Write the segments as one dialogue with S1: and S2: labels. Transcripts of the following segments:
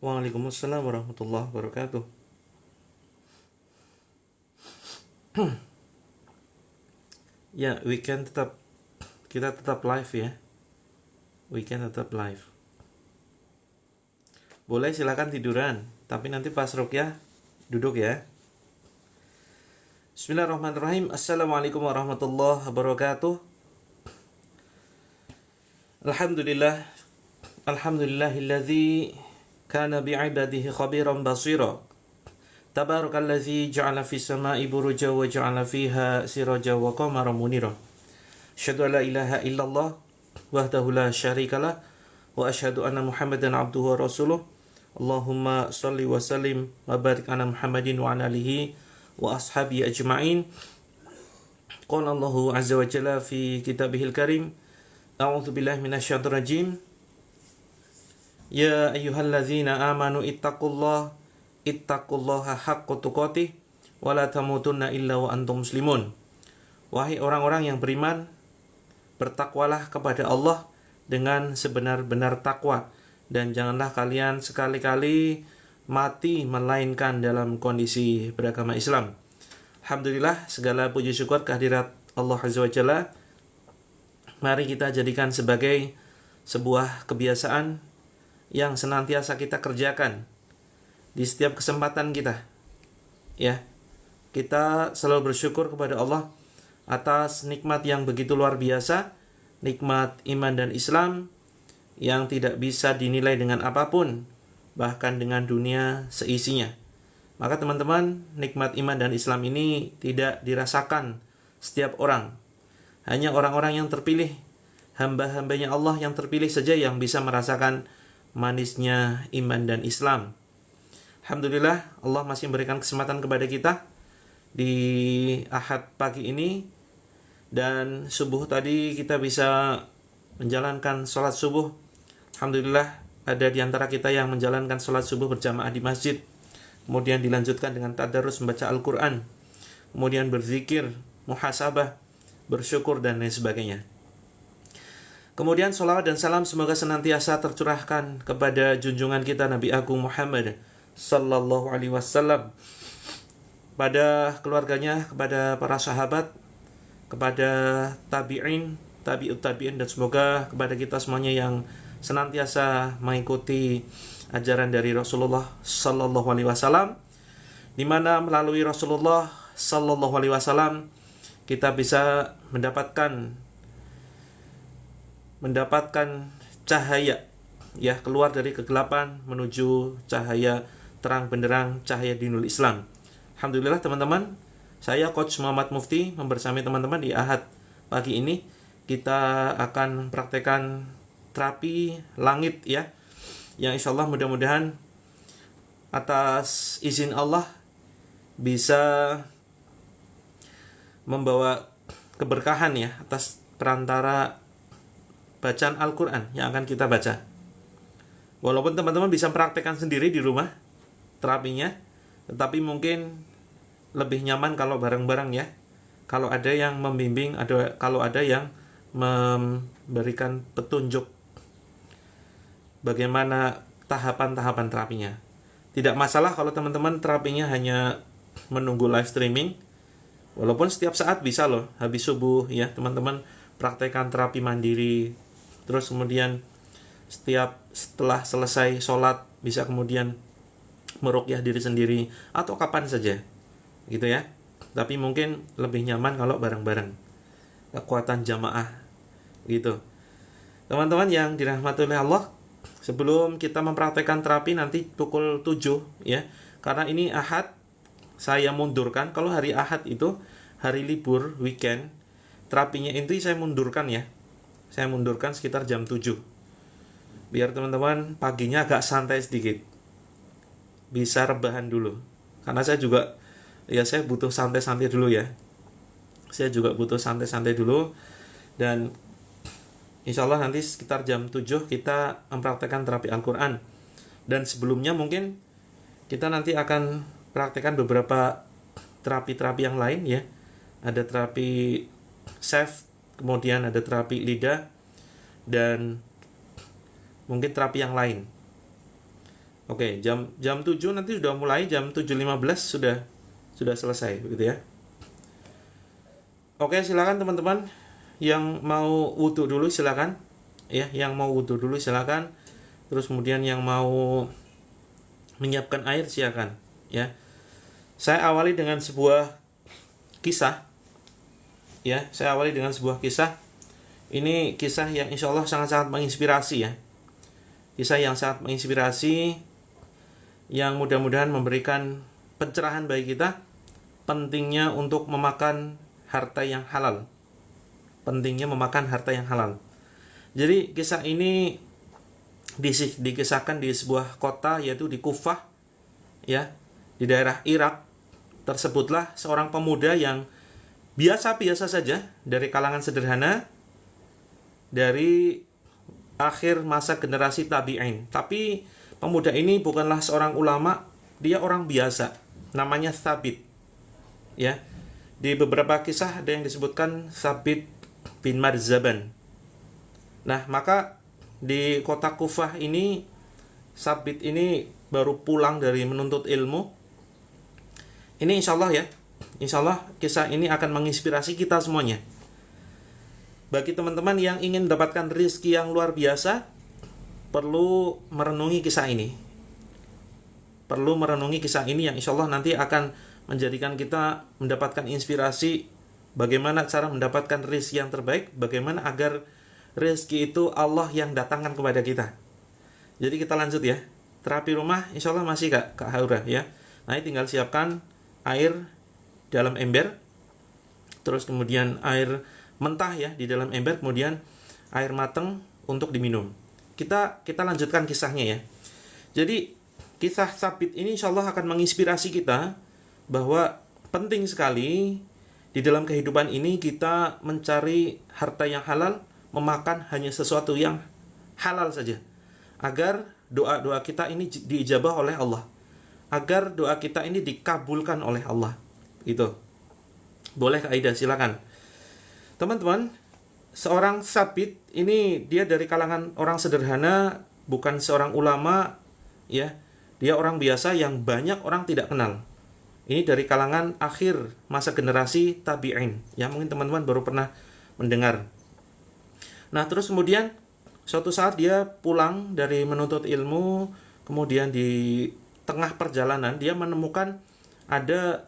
S1: Waalaikumsalam warahmatullahi wabarakatuh. Ya, kita tetap live ya. Weekend tetap live. Boleh silakan tiduran, tapi nanti pas ruqyah duduk ya. Bismillahirrahmanirrahim. Assalamualaikum warahmatullahi wabarakatuh. Alhamdulillah. Alhamdulillahilladzi kana bi'ibadihi khabiran basira. Tabarakalladzi ja'ala fis sama'i buruja wa ja'ala fiha siraja wa qamaran munira. Asyhadu an la ilaha illallah wahdahu la syarikalah wa asyhadu anna Muhammadan abduhu wa rasuluh. Allahumma salli wa sallim wa barik ala Muhammadin wa ala alihi wa ashabihi ajma'in. Qala Allahu azza wa jalla fi kitabihil karim. A'udzu billahi minasyaitonir rajim. Ya ayyuhalladzina amanu ittaqullaha haqqa tuqatih wa la tamutunna illa wa antum muslimun. Wahai orang-orang yang beriman, bertakwalah kepada Allah dengan sebenar-benar takwa, dan janganlah kalian sekali-kali mati melainkan dalam kondisi beragama Islam. Alhamdulillah, segala puji syukur kehadirat Allah Azza wa Jalla. Mari kita jadikan sebagai sebuah kebiasaan yang senantiasa kita kerjakan di setiap kesempatan kita. Ya, kita selalu bersyukur kepada Allah atas nikmat yang begitu luar biasa, nikmat iman dan Islam yang tidak bisa dinilai dengan apapun, bahkan dengan dunia seisinya. Maka teman-teman, nikmat iman dan Islam ini tidak dirasakan setiap orang. Hanya orang-orang yang terpilih, hamba-hambanya Allah yang terpilih saja yang bisa merasakan manisnya iman dan Islam. Alhamdulillah, Allah masih memberikan kesempatan kepada kita di Ahad pagi ini, dan subuh tadi kita bisa menjalankan sholat subuh. Alhamdulillah, ada di antara kita yang menjalankan sholat subuh berjamaah di masjid, kemudian dilanjutkan dengan tadarus membaca Al-Quran, kemudian berzikir, muhasabah, bersyukur, dan lain sebagainya. Kemudian sholawat dan salam semoga senantiasa tercurahkan kepada junjungan kita Nabi Agung Muhammad sallallahu alaihi wasallam, pada keluarganya, kepada para sahabat, kepada tabi'in, tabi'ut tabi'in, dan semoga kepada kita semuanya yang senantiasa mengikuti ajaran dari Rasulullah sallallahu alaihi wasallam, di mana melalui Rasulullah sallallahu alaihi wasallam kita bisa mendapatkan cahaya, ya, keluar dari kegelapan menuju cahaya terang benderang, cahaya dinul Islam. Alhamdulillah teman-teman, saya Coach Muhammad Mufti membersami teman-teman di Ahad pagi ini kita akan praktekkan terapi langit, ya, yang insyaallah mudah-mudahan atas izin Allah bisa membawa keberkahan, ya, atas perantara bacaan Al-Quran yang akan kita baca. Walaupun teman-teman bisa praktekkan sendiri di rumah terapinya, tetapi mungkin lebih nyaman kalau bareng-bareng, ya. Kalau ada yang membimbing, kalau ada yang memberikan petunjuk bagaimana tahapan-tahapan terapinya. Tidak masalah kalau teman-teman terapinya hanya menunggu live streaming. Walaupun setiap saat bisa loh, habis subuh, ya, teman-teman praktekkan terapi mandiri. Terus kemudian setelah selesai sholat bisa kemudian meruqyah diri sendiri, atau kapan saja, gitu ya. Tapi mungkin lebih nyaman kalau bareng-bareng, kekuatan jamaah, gitu. Teman-teman yang dirahmati oleh Allah, sebelum kita mempraktekkan terapi nanti pukul 7, ya, karena ini Ahad, saya mundurkan. Kalau hari Ahad itu hari libur, weekend, terapinya itu saya mundurkan, ya. Saya mundurkan sekitar jam 7. Biar teman-teman paginya agak santai sedikit, bisa rebahan dulu. Karena saya juga, ya, saya butuh santai-santai dulu, ya. Saya juga butuh santai-santai dulu. Dan insya Allah nanti sekitar jam 7 kita mempraktekkan terapi Al-Quran. Dan sebelumnya mungkin kita nanti akan praktekkan beberapa terapi-terapi yang lain, ya. Ada terapi chef, kemudian ada terapi lidah, dan mungkin terapi yang lain. Oke, jam 7 nanti sudah mulai, jam 7.15 sudah selesai begitu ya. Oke, silakan teman-teman yang mau wudhu dulu silakan. Ya, yang mau wudhu dulu silakan. Terus kemudian yang mau menyiapkan air silakan ya. Saya awali dengan sebuah kisah. Ya, saya awali dengan sebuah kisah. Ini kisah yang insya Allah sangat-sangat menginspirasi ya. Kisah yang sangat menginspirasi, yang mudah-mudahan memberikan pencerahan bagi kita pentingnya untuk memakan harta yang halal. Pentingnya memakan harta yang halal. Jadi kisah ini dikisahkan di sebuah kota, yaitu di Kufah ya, di daerah Irak. Tersebutlah seorang pemuda yang biasa-biasa saja, dari kalangan sederhana, dari akhir masa generasi tabi'in. Tapi pemuda ini bukanlah seorang ulama, dia orang biasa, namanya Thabit. Ya. Di beberapa kisah ada yang disebutkan Thabit bin Marzaban. Nah, maka di kota Kufah ini Thabit ini baru pulang dari menuntut ilmu. Ini insya Allah ya, insya Allah kisah ini akan menginspirasi kita semuanya. Bagi teman-teman yang ingin mendapatkan rezeki yang luar biasa, perlu merenungi kisah ini. Perlu merenungi kisah ini yang insya Allah nanti akan menjadikan kita mendapatkan inspirasi bagaimana cara mendapatkan rezeki yang terbaik, bagaimana agar rezeki itu Allah yang datangkan kepada kita. Jadi kita lanjut ya. Terapi rumah insya Allah masih Kak Haura ya. Nah, tinggal siapkan air dalam ember, terus kemudian air mentah ya di dalam ember, kemudian air mateng untuk diminum. Kita lanjutkan kisahnya ya. Jadi kisah Thabit ini insya Allah akan menginspirasi kita bahwa penting sekali di dalam kehidupan ini kita mencari harta yang halal, memakan hanya sesuatu yang halal saja, agar doa-doa kita ini diijabah oleh Allah, agar doa kita ini dikabulkan oleh Allah. Itu boleh Kak Aida, silakan. Teman-teman, seorang Thabit ini dia dari kalangan orang sederhana, bukan seorang ulama ya. Dia orang biasa yang banyak orang tidak kenal. Ini dari kalangan akhir masa generasi tabi'in. Ya, mungkin teman-teman baru pernah mendengar. Nah, terus kemudian suatu saat dia pulang dari menuntut ilmu, kemudian di tengah perjalanan dia menemukan ada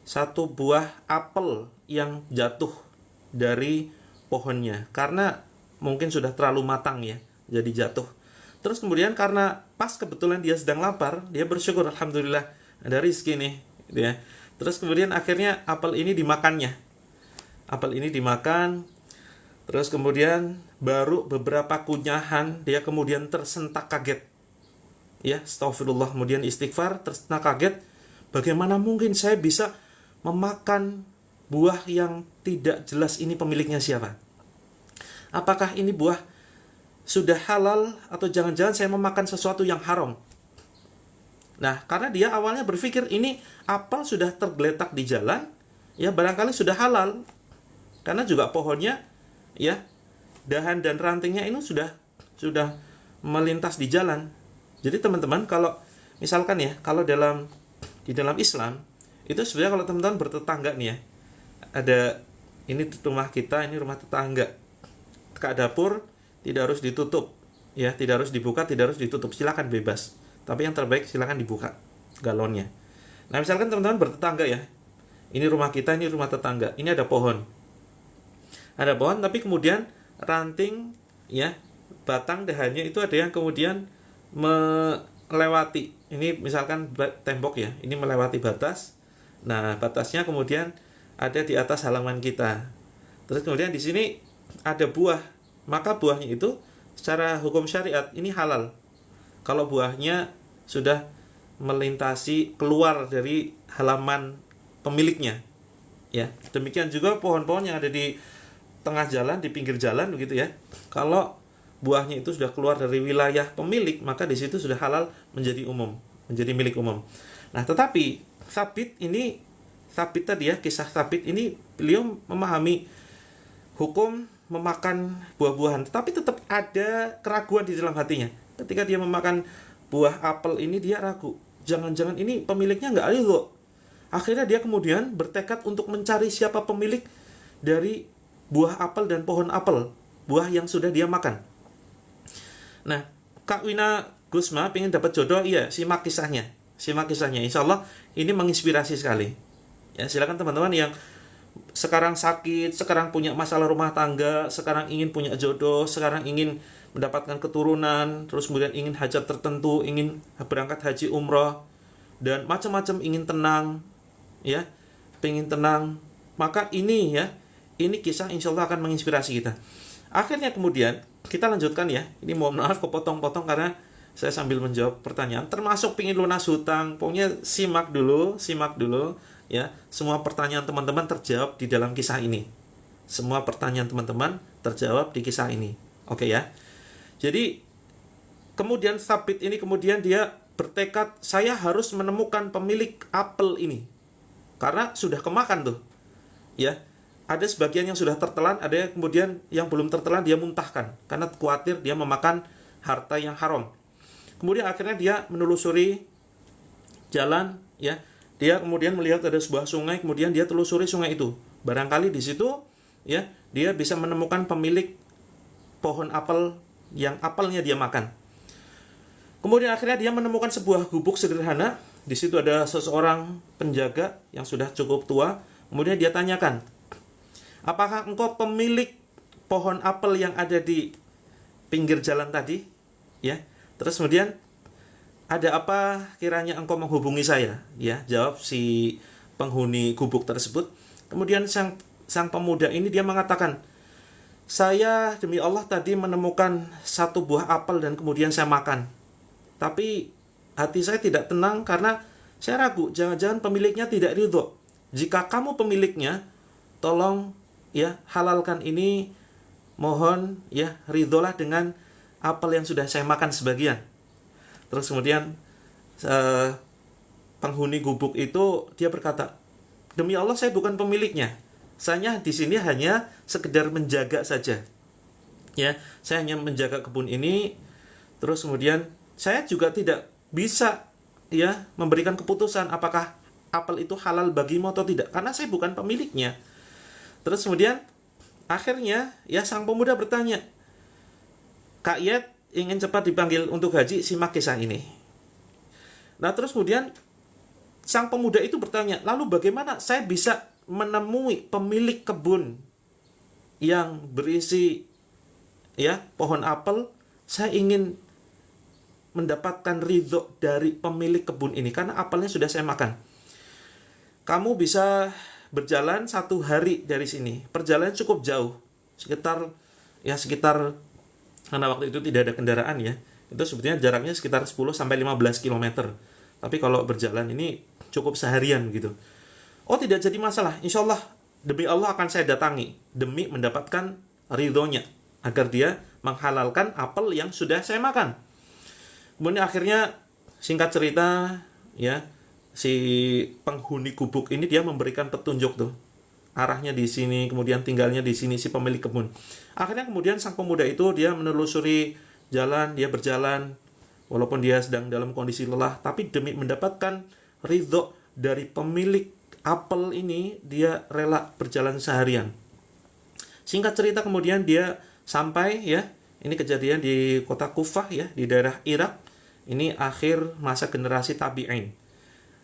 S1: satu buah apel yang jatuh dari pohonnya, karena mungkin sudah terlalu matang ya, jadi jatuh. Terus kemudian karena pas kebetulan dia sedang lapar, dia bersyukur, alhamdulillah ada rezeki nih gitu ya. Terus kemudian akhirnya apel ini dimakannya. Apel ini dimakan. Terus kemudian baru beberapa kunyahan dia kemudian tersentak kaget. Ya, astagfirullah, kemudian istighfar, tersentak kaget. Bagaimana mungkin saya bisa memakan buah yang tidak jelas ini pemiliknya siapa? Apakah ini buah sudah halal atau jangan-jangan saya memakan sesuatu yang haram? Nah, karena dia awalnya berpikir ini apel sudah tergeletak di jalan, ya barangkali sudah halal. Karena juga pohonnya ya, dahan dan rantingnya ini sudah melintas di jalan. Jadi teman-teman, kalau misalkan ya, kalau di dalam Islam itu sebenarnya kalau teman-teman bertetangga nih ya, ada ini rumah kita, ini rumah tetangga, kak dapur tidak harus ditutup ya, tidak harus dibuka, tidak harus ditutup, silakan bebas, tapi yang terbaik silakan dibuka galonnya. Nah, misalkan teman-teman bertetangga ya, ini rumah kita, ini rumah tetangga, ini ada pohon tapi kemudian ranting ya, batang dahannya itu ada yang kemudian melewati, ini misalkan tembok ya, ini melewati batas. Nah, batasnya kemudian ada di atas halaman kita. Terus kemudian di sini ada buah, maka buahnya itu secara hukum syariat ini halal. Kalau buahnya sudah melintasi keluar dari halaman pemiliknya. Ya, demikian juga pohon-pohon yang ada di tengah jalan, di pinggir jalan begitu ya. Kalau buahnya itu sudah keluar dari wilayah pemilik, maka di situ sudah halal, menjadi umum, menjadi milik umum. Nah, tetapi Thabit tadi ya, kisah Thabit ini beliau memahami hukum memakan buah-buahan, tetapi tetap ada keraguan di dalam hatinya. Ketika dia memakan buah apel ini, dia ragu, jangan-jangan ini pemiliknya nggak ridho. Akhirnya dia kemudian bertekad untuk mencari siapa pemilik dari buah apel dan pohon apel, buah yang sudah dia makan. Nah, Kak Wina Gusma pengen dapat jodoh, iya, simak kisahnya. Insya Allah ini menginspirasi sekali. Ya, silakan teman-teman yang sekarang sakit, sekarang punya masalah rumah tangga, sekarang ingin punya jodoh, sekarang ingin mendapatkan keturunan, terus kemudian ingin hajat tertentu, ingin berangkat haji umroh, dan macam-macam, ingin tenang, ya, pengen tenang, maka ini kisah insya Allah akan menginspirasi kita. Akhirnya kemudian kita lanjutkan ya, ini mohon maaf kepotong-potong karena saya sambil menjawab pertanyaan, termasuk pingin lunas hutang, pokoknya simak dulu ya, semua pertanyaan teman-teman terjawab di dalam kisah ini. Semua pertanyaan teman-teman terjawab di kisah ini. Oke ya. Jadi kemudian Sabit ini kemudian dia bertekad, saya harus menemukan pemilik apel ini. Karena sudah kemakan tuh. Ya. Ada sebagian yang sudah tertelan, ada yang kemudian yang belum tertelan dia muntahkan karena khawatir dia memakan harta yang haram. Kemudian akhirnya dia menelusuri jalan ya. Dia kemudian melihat ada sebuah sungai, kemudian dia telusuri sungai itu. Barangkali di situ ya, dia bisa menemukan pemilik pohon apel yang apelnya dia makan. Kemudian akhirnya dia menemukan sebuah gubuk sederhana. Di situ ada seseorang penjaga yang sudah cukup tua. Kemudian dia tanyakan, apakah engkau pemilik pohon apel yang ada di pinggir jalan tadi? Ya. Terus kemudian, ada apa kiranya engkau menghubungi saya? Ya, jawab si penghuni gubuk tersebut. Kemudian sang pemuda ini dia mengatakan, saya demi Allah tadi menemukan satu buah apel dan kemudian saya makan. Tapi hati saya tidak tenang karena saya ragu, jangan-jangan pemiliknya tidak ridho. Jika kamu pemiliknya, tolong ya halalkan ini, mohon ya ridholah dengan apel yang sudah saya makan sebagian. Terus kemudian penghuni gubuk itu dia berkata, demi Allah saya bukan pemiliknya. Saya di sini hanya sekedar menjaga saja. Ya, saya hanya menjaga kebun ini. Terus kemudian saya juga tidak bisa ya memberikan keputusan apakah apel itu halal bagimu atau tidak karena saya bukan pemiliknya. Terus kemudian akhirnya ya sang pemuda bertanya, Kak Yed ingin cepat dipanggil untuk haji, simak kisah ini. Nah terus kemudian sang pemuda itu bertanya, lalu bagaimana saya bisa menemui pemilik kebun yang berisi ya pohon apel? Saya ingin mendapatkan ridho dari pemilik kebun ini karena apelnya sudah saya makan. Kamu bisa berjalan 1 hari dari sini. Perjalanan cukup jauh, sekitar karena waktu itu tidak ada kendaraan ya, itu sebetulnya jaraknya sekitar 10-15 km. Tapi kalau berjalan ini cukup seharian gitu. Oh tidak jadi masalah, insya Allah demi Allah akan saya datangi demi mendapatkan ridhonya agar dia menghalalkan apel yang sudah saya makan. Kemudian akhirnya singkat cerita ya, si penghuni gubuk ini dia memberikan petunjuk tuh. Arahnya di sini, kemudian tinggalnya di sini si pemilik kebun. Akhirnya kemudian sang pemuda itu dia menelusuri jalan, dia berjalan walaupun dia sedang dalam kondisi lelah, tapi demi mendapatkan ridho dari pemilik apel ini dia rela berjalan seharian. Singkat cerita kemudian dia sampai ya, ini kejadian di kota Kufah ya, di daerah Irak. Ini akhir masa generasi tabi'in.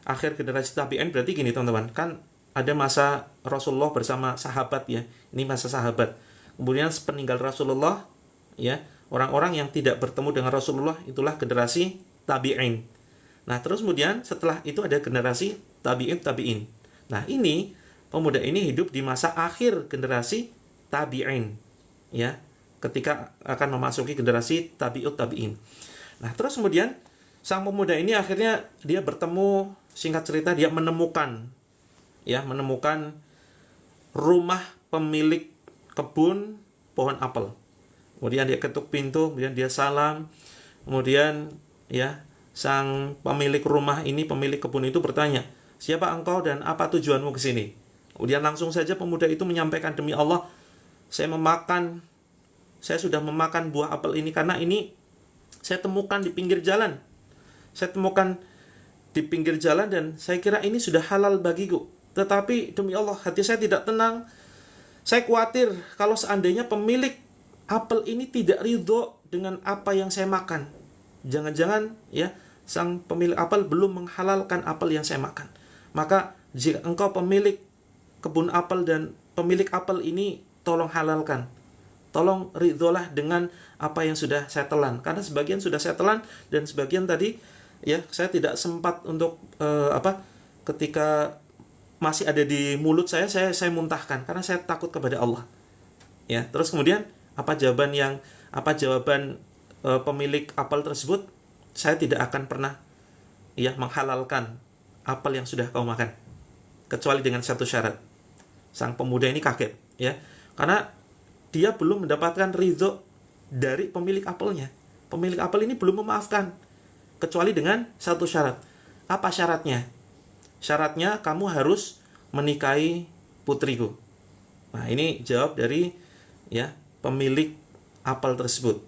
S1: Akhir generasi tabi'in berarti gini teman-teman, kan ada masa Rasulullah bersama sahabat ya. Ini masa sahabat. Kemudian peninggal Rasulullah ya, orang-orang yang tidak bertemu dengan Rasulullah itulah generasi tabi'in. Nah, terus kemudian setelah itu ada generasi tabi'in. Nah, ini pemuda ini hidup di masa akhir generasi tabi'in ya, ketika akan memasuki generasi tabi'in. Nah, terus kemudian sang pemuda ini akhirnya dia bertemu, singkat cerita dia menemukan rumah pemilik kebun pohon apel. Kemudian dia ketuk pintu, kemudian dia salam. Kemudian ya, sang pemilik rumah ini, pemilik kebun itu bertanya, "Siapa engkau dan apa tujuanmu ke sini?" Kemudian langsung saja pemuda itu menyampaikan, "Demi Allah, saya sudah memakan buah apel ini karena ini saya temukan di pinggir jalan. Saya temukan di pinggir jalan dan saya kira ini sudah halal bagiku. Tetapi demi Allah, hati saya tidak tenang. Saya khawatir kalau seandainya pemilik apel ini tidak ridho dengan apa yang saya makan. Jangan-jangan ya, sang pemilik apel belum menghalalkan apel yang saya makan. Maka jika engkau pemilik kebun apel dan pemilik apel ini, tolong halalkan. Tolong ridholah dengan apa yang sudah saya telan. Karena sebagian sudah saya telan dan sebagian tadi ya saya tidak sempat untuk ketika masih ada di mulut saya muntahkan karena saya takut kepada Allah. Ya, terus kemudian apa jawaban pemilik apel tersebut? Saya tidak akan pernah ya menghalalkan apel yang sudah kau makan kecuali dengan satu syarat. Sang pemuda ini kaget ya, karena dia belum mendapatkan ridho dari pemilik apelnya. Pemilik apel ini belum memaafkan kecuali dengan satu syarat. Apa syaratnya? Syaratnya kamu harus menikahi putriku. Nah, ini jawab dari ya pemilik apel tersebut.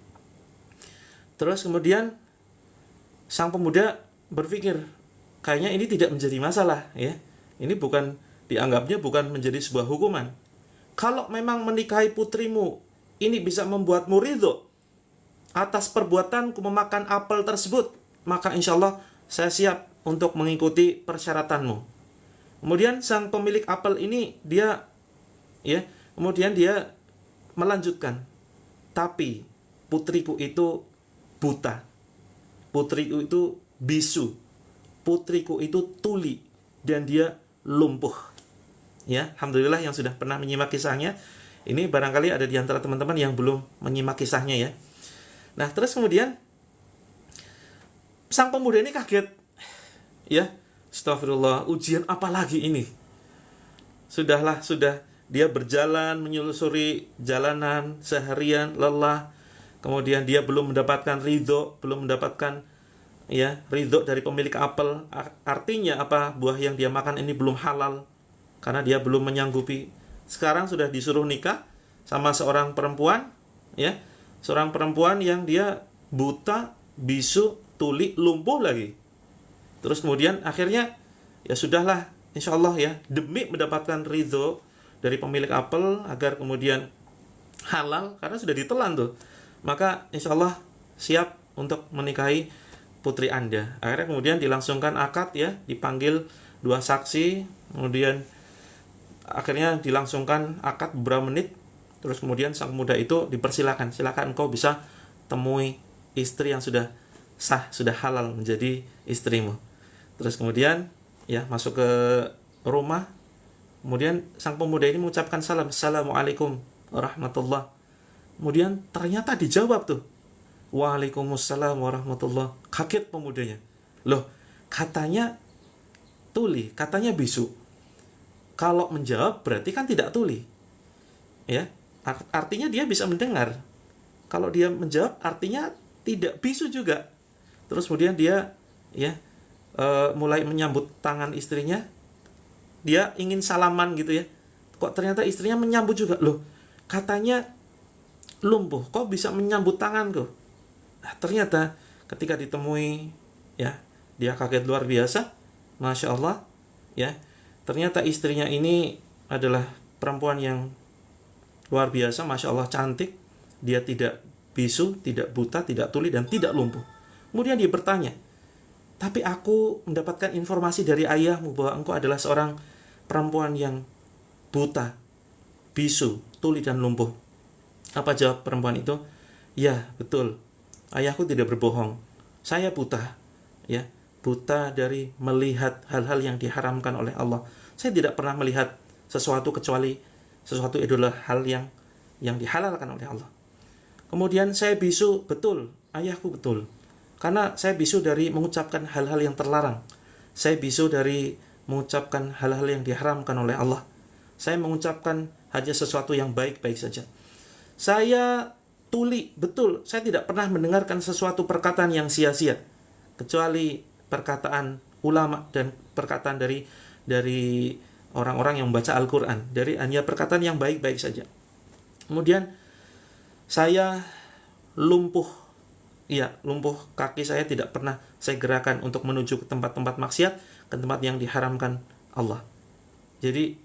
S1: Terus kemudian sang pemuda berpikir, kayaknya ini tidak menjadi masalah ya. Ini dianggapnya bukan menjadi sebuah hukuman. Kalau memang menikahi putrimu ini bisa membuatmu ridho atas perbuatanku memakan apel tersebut, maka insya Allah saya siap untuk mengikuti persyaratanmu. Kemudian sang pemilik apel ini dia melanjutkan, tapi putriku itu buta, putriku itu bisu, putriku itu tuli, dan dia lumpuh. Ya, alhamdulillah yang sudah pernah menyimak kisahnya. Ini barangkali ada di antara teman-teman yang belum menyimak kisahnya ya. Nah, terus kemudian sang pemuda ini kaget. Ya, astagfirullah, ujian apa lagi ini? Sudah dia berjalan menyusuri jalanan seharian lelah. Kemudian dia belum mendapatkan ridho dari pemilik apel. Artinya apa? Buah yang dia makan ini belum halal karena dia belum menyanggupi. Sekarang sudah disuruh nikah sama seorang perempuan ya, seorang perempuan yang dia buta, bisu, tuli, lumpuh lagi. Terus kemudian akhirnya ya sudahlah, insyaallah ya, demi mendapatkan ridho dari pemilik apel agar kemudian halal karena sudah ditelan tuh, maka insyaallah siap untuk menikahi putri Anda. Akhirnya kemudian dilangsungkan akad ya, dipanggil 2 saksi, kemudian akhirnya dilangsungkan akad beberapa menit. Terus kemudian sang pemuda itu dipersilakan, silakan engkau bisa temui istri yang sudah sah, sudah halal menjadi istrimu. Terus kemudian ya masuk ke rumah. Kemudian sang pemuda ini mengucapkan salam, assalamualaikum warahmatullah. Kemudian ternyata dijawab tuh, waalaikumsalam warahmatullah. Kaget pemudanya, loh katanya tuli, katanya bisu. Kalau menjawab berarti kan tidak tuli ya, artinya dia bisa mendengar. Kalau dia menjawab artinya tidak bisu juga. Terus kemudian dia ya mulai menyambut tangan istrinya. Dia ingin salaman gitu ya, kok ternyata istrinya menyambut juga. Loh katanya lumpuh, kok bisa menyambut tanganku? Nah, ternyata ketika ditemui ya, dia kaget luar biasa. Masya Allah ya, ternyata istrinya ini adalah perempuan yang luar biasa, Masya Allah, cantik. Dia tidak bisu, tidak buta, tidak tuli, dan tidak lumpuh. Kemudian dia bertanya, tapi aku mendapatkan informasi dari ayahmu bahwa engkau adalah seorang perempuan yang buta, bisu, tuli, dan lumpuh. Apa jawab perempuan itu? Ya, betul. Ayahku tidak berbohong. Saya buta, ya, buta dari melihat hal-hal yang diharamkan oleh Allah. Saya tidak pernah melihat sesuatu kecuali sesuatu adalah hal yang dihalalkan oleh Allah. Kemudian saya bisu, betul, ayahku betul. Karena saya bisu dari mengucapkan hal-hal yang terlarang. Saya bisu dari mengucapkan hal-hal yang diharamkan oleh Allah. Saya mengucapkan hanya sesuatu yang baik-baik saja. Saya tuli, betul, saya tidak pernah mendengarkan sesuatu perkataan yang sia-sia kecuali perkataan ulama dan perkataan dari orang-orang yang membaca Al-Quran, dari hanya perkataan yang baik-baik saja. Kemudian saya lumpuh, lumpuh, kaki saya tidak pernah saya gerakan untuk menuju ke tempat-tempat maksiat, ke tempat yang diharamkan Allah. Jadi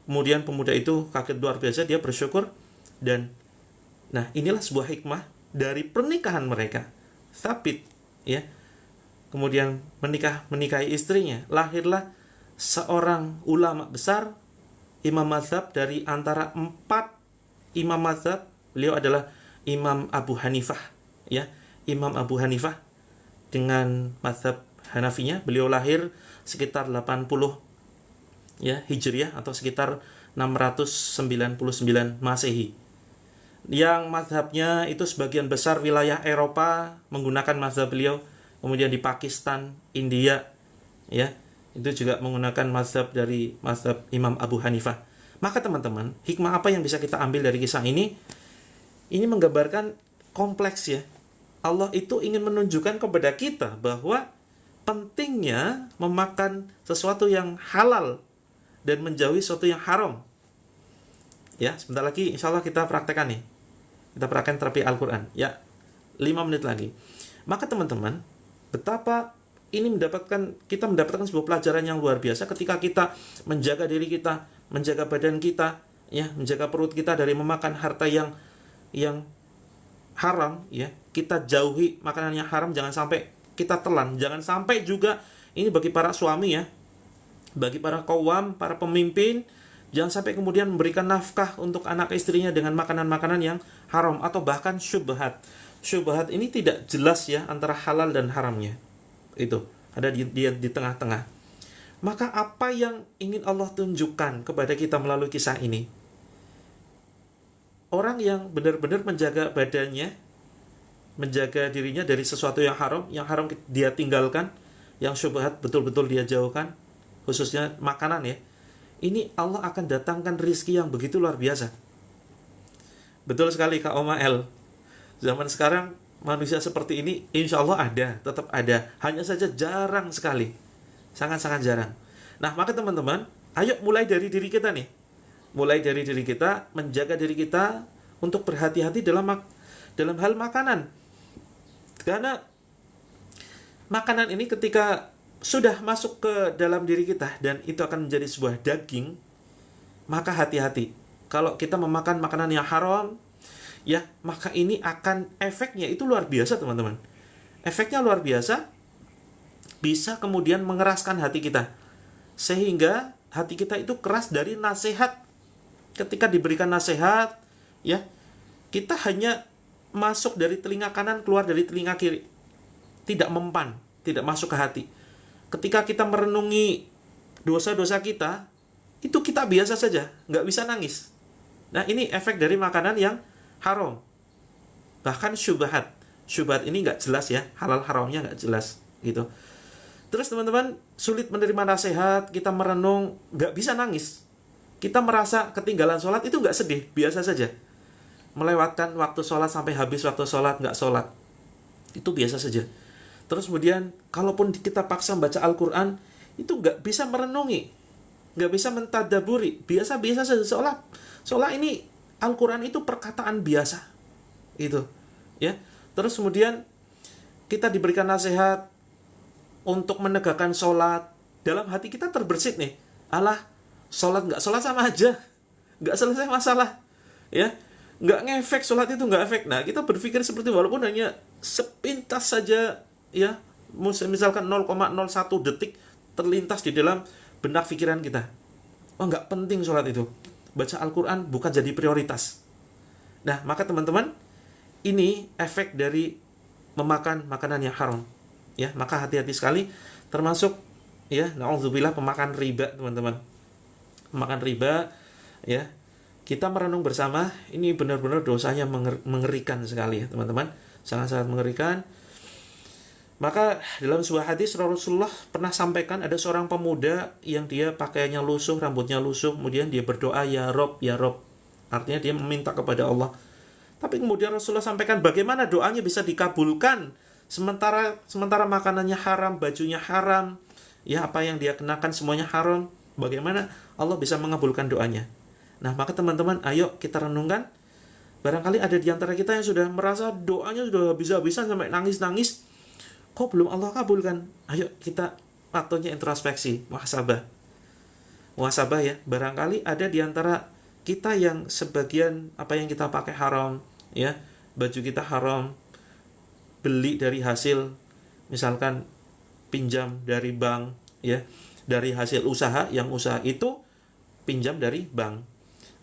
S1: kemudian pemuda itu kaget luar biasa, dia bersyukur. Dan nah, inilah sebuah hikmah dari pernikahan mereka. Thabit, ya, kemudian menikahi istrinya, lahirlah seorang ulama besar, imam mazhab dari antara 4 imam mazhab. Beliau adalah Imam Abu Hanifah, ya, Imam Abu Hanifah dengan mazhab Hanafinya. Beliau lahir sekitar 80 ya Hijriah atau sekitar 699 Masehi. Yang mazhabnya itu sebagian besar wilayah Eropa menggunakan mazhab beliau. Kemudian di Pakistan, India, ya, itu juga menggunakan mazhab dari mazhab Imam Abu Hanifah. Maka teman-teman, hikmah apa yang bisa kita ambil dari kisah ini? Ini menggambarkan kompleks, ya. Allah itu ingin menunjukkan kepada kita bahwa pentingnya memakan sesuatu yang halal dan menjauhi sesuatu yang haram. Ya, sebentar lagi insya Allah kita praktekkan nih. Kita praktekkan terapi Al-Quran. Ya, 5 menit lagi. Maka teman-teman, betapa ini kita mendapatkan sebuah pelajaran yang luar biasa ketika kita menjaga diri kita, menjaga badan kita, ya, menjaga perut kita dari memakan harta yang haram, ya. Kita jauhi makanan yang haram, jangan sampai kita telan, jangan sampai juga ini bagi para suami, ya, bagi para qawwam, para pemimpin, jangan sampai kemudian memberikan nafkah untuk anak istrinya dengan makanan-makanan yang haram atau bahkan syubhat. Syubhat ini tidak jelas, ya, antara halal dan haramnya. Itu ada di tengah-tengah. Maka apa yang ingin Allah tunjukkan kepada kita melalui kisah ini? Orang yang benar-benar menjaga badannya, menjaga dirinya dari sesuatu yang haram dia tinggalkan, yang syubhat betul-betul dia jauhkan, khususnya makanan, ya. Ini Allah akan datangkan rizki yang begitu luar biasa. Betul sekali Kak Oma L. Zaman sekarang manusia seperti ini insya Allah ada, tetap ada. Hanya saja jarang sekali. Sangat-sangat jarang. Nah, maka teman-teman, ayo mulai dari diri kita nih. Mulai dari diri kita, menjaga diri kita untuk berhati-hati dalam hal makanan. Karena makanan ini ketika sudah masuk ke dalam diri kita dan itu akan menjadi sebuah daging, maka hati-hati. Kalau kita memakan makanan yang haram, ya, maka ini akan efeknya itu luar biasa, teman-teman. Efeknya luar biasa, bisa kemudian mengeraskan hati kita. Sehingga hati kita itu keras dari nasihat. Ketika diberikan nasihat, ya, kita hanya masuk dari telinga kanan, keluar dari telinga kiri. Tidak mempan, tidak masuk ke hati. Ketika kita merenungi dosa-dosa kita, itu kita biasa saja, nggak bisa nangis. Nah, ini efek dari makanan yang haram. Bahkan syubhat. Syubhat ini nggak jelas, ya, halal haramnya nggak jelas, gitu. Terus teman-teman, sulit menerima nasihat, kita merenung, nggak bisa nangis. Kita merasa ketinggalan sholat, itu nggak sedih, biasa saja. Melewatkan waktu sholat sampai habis waktu sholat, nggak sholat, itu biasa saja. Terus kemudian, kalaupun kita paksa baca Al-Quran, itu nggak bisa merenungi, nggak bisa mentadaburi, biasa-biasa saja. Seolah ini Al-Quran itu perkataan biasa, gitu, ya. Terus kemudian kita diberikan nasihat untuk menegakkan sholat, dalam hati kita terbersit nih, alah, sholat nggak sholat sama aja, nggak selesai masalah, ya, nggak ngefek, sholat itu nggak efek. Nah, kita berpikir seperti walaupun hanya sepintas saja, ya, misalkan 0,01 detik terlintas di dalam benak pikiran kita, oh, nggak penting sholat itu, baca Al-Quran bukan jadi prioritas. Nah, maka teman-teman, ini efek dari memakan makanan yang haram, ya. Maka hati-hati sekali, termasuk, ya, na'udzubillah, pemakan riba, teman-teman. Makan riba, ya, kita merenung bersama, ini benar-benar dosanya mengerikan sekali, ya, teman-teman, sangat-sangat mengerikan. Maka dalam sebuah hadis Rasulullah pernah sampaikan, ada seorang pemuda yang dia pakaiannya lusuh, rambutnya lusuh, kemudian dia berdoa, ya Rob, ya Rob, artinya dia meminta kepada Allah. Tapi kemudian Rasulullah sampaikan, bagaimana doanya bisa dikabulkan sementara makanannya haram, bajunya haram, ya, apa yang dia kenakan semuanya haram. Bagaimana Allah bisa mengabulkan doanya? Nah, maka teman-teman, ayo kita renungkan. Barangkali ada di antara kita yang sudah merasa doanya sudah habis-habisan sampai nangis-nangis, kok belum Allah kabulkan? Ayo kita waktunya introspeksi, muhasabah. Muhasabah ya, barangkali ada di antara kita yang sebagian apa yang kita pakai haram, ya, baju kita haram, beli dari hasil misalkan pinjam dari bank, ya, dari hasil usaha, yang usaha itu pinjam dari bank.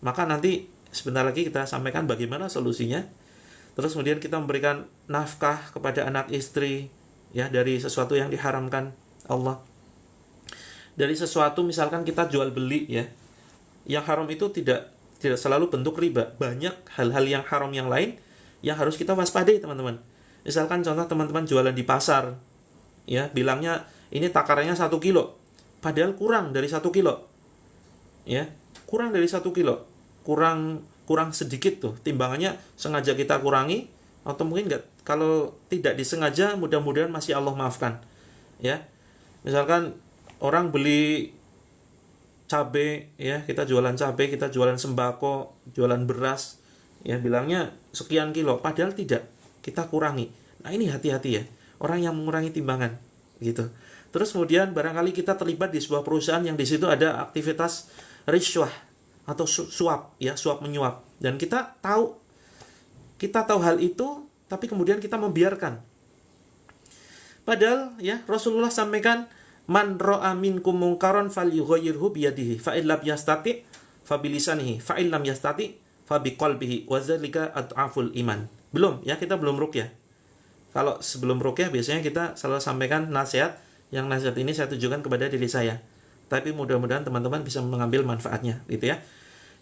S1: Maka nanti sebentar lagi kita sampaikan bagaimana solusinya. Terus kemudian kita memberikan nafkah kepada anak istri, ya, dari sesuatu yang diharamkan Allah. Dari sesuatu misalkan kita jual beli, ya, yang haram itu tidak selalu bentuk riba. Banyak hal-hal yang haram yang lain yang harus kita waspadai, teman-teman. Misalkan contoh teman-teman jualan di pasar, ya, bilangnya ini takarannya 1 kilo, padahal kurang dari 1 kilo, ya, kurang dari 1 kilo, kurang sedikit tuh timbangannya, sengaja kita kurangi, atau mungkin enggak, kalau tidak disengaja mudah-mudahan masih Allah maafkan, ya. Misalkan orang beli cabai, ya, kita jualan cabai, kita jualan sembako, jualan beras, ya, bilangnya sekian kilo, padahal tidak, kita kurangi. Nah, ini hati-hati ya, orang yang mengurangi timbangan, gitu. Terus kemudian barangkali kita terlibat di sebuah perusahaan yang di situ ada aktivitas riswah atau suap, ya, suap menyuap, dan kita tahu hal itu, tapi kemudian kita membiarkan. Padahal, ya, Rasulullah sampaikan, man ra'a minkum munkaran falyughayyirhu biyadihi fa in lam yastati fa bilisanihi fa in lam yastati fa biqalbihi wa dzalika ad'aful iman. Belum, ya, kita belum ruqyah. Kalau sebelum ruqyah biasanya kita selalu sampaikan nasihat, yang nasihat ini saya tujukan kepada diri saya. Tapi mudah-mudahan teman-teman bisa mengambil manfaatnya, gitu ya.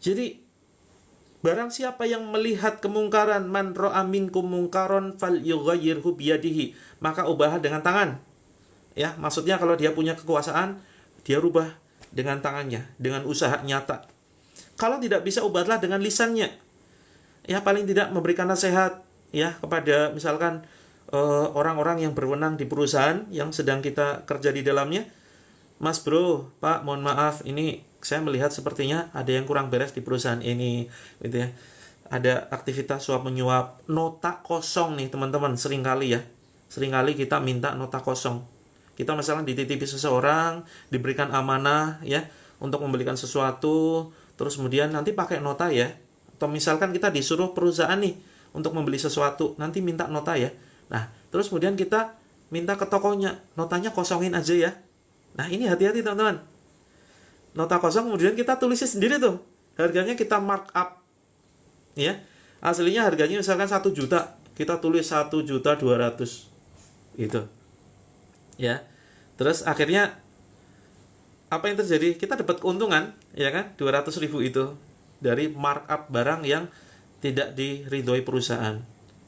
S1: Jadi barang siapa yang melihat kemungkaran, man ra'a minkum munkaran falyughayyirhu biyadihi, maka ubahlah dengan tangan. Ya, maksudnya kalau dia punya kekuasaan, dia rubah dengan tangannya, dengan usaha nyata. Kalau tidak bisa, ubahlah dengan lisannya. Ya, paling tidak memberikan nasihat, ya, kepada misalkan orang-orang yang berwenang di perusahaan yang sedang kita kerja di dalamnya. Mas bro, Pak, mohon maaf, ini saya melihat sepertinya ada yang kurang beres di perusahaan ini, gitu ya. Ada aktivitas suap menyuap, nota kosong nih teman-teman, seringkali kita minta nota kosong. Kita misalnya dititipi seseorang, diberikan amanah, ya, untuk membelikan sesuatu, terus kemudian nanti pakai nota, ya. Atau misalkan kita disuruh perusahaan nih untuk membeli sesuatu, nanti minta nota, ya. Nah, terus kemudian kita minta ke tokonya, notanya kosongin aja, ya. Nah, ini hati-hati teman-teman. Nota kosong kemudian kita tulisnya sendiri tuh. Harganya kita mark up, ya. Aslinya harganya misalkan 1 juta, kita tulis 1.200.000, gitu, ya. Terus akhirnya apa yang terjadi? Kita dapat keuntungan, ya kan, 200.000 itu dari markup barang yang tidak diridhoi perusahaan.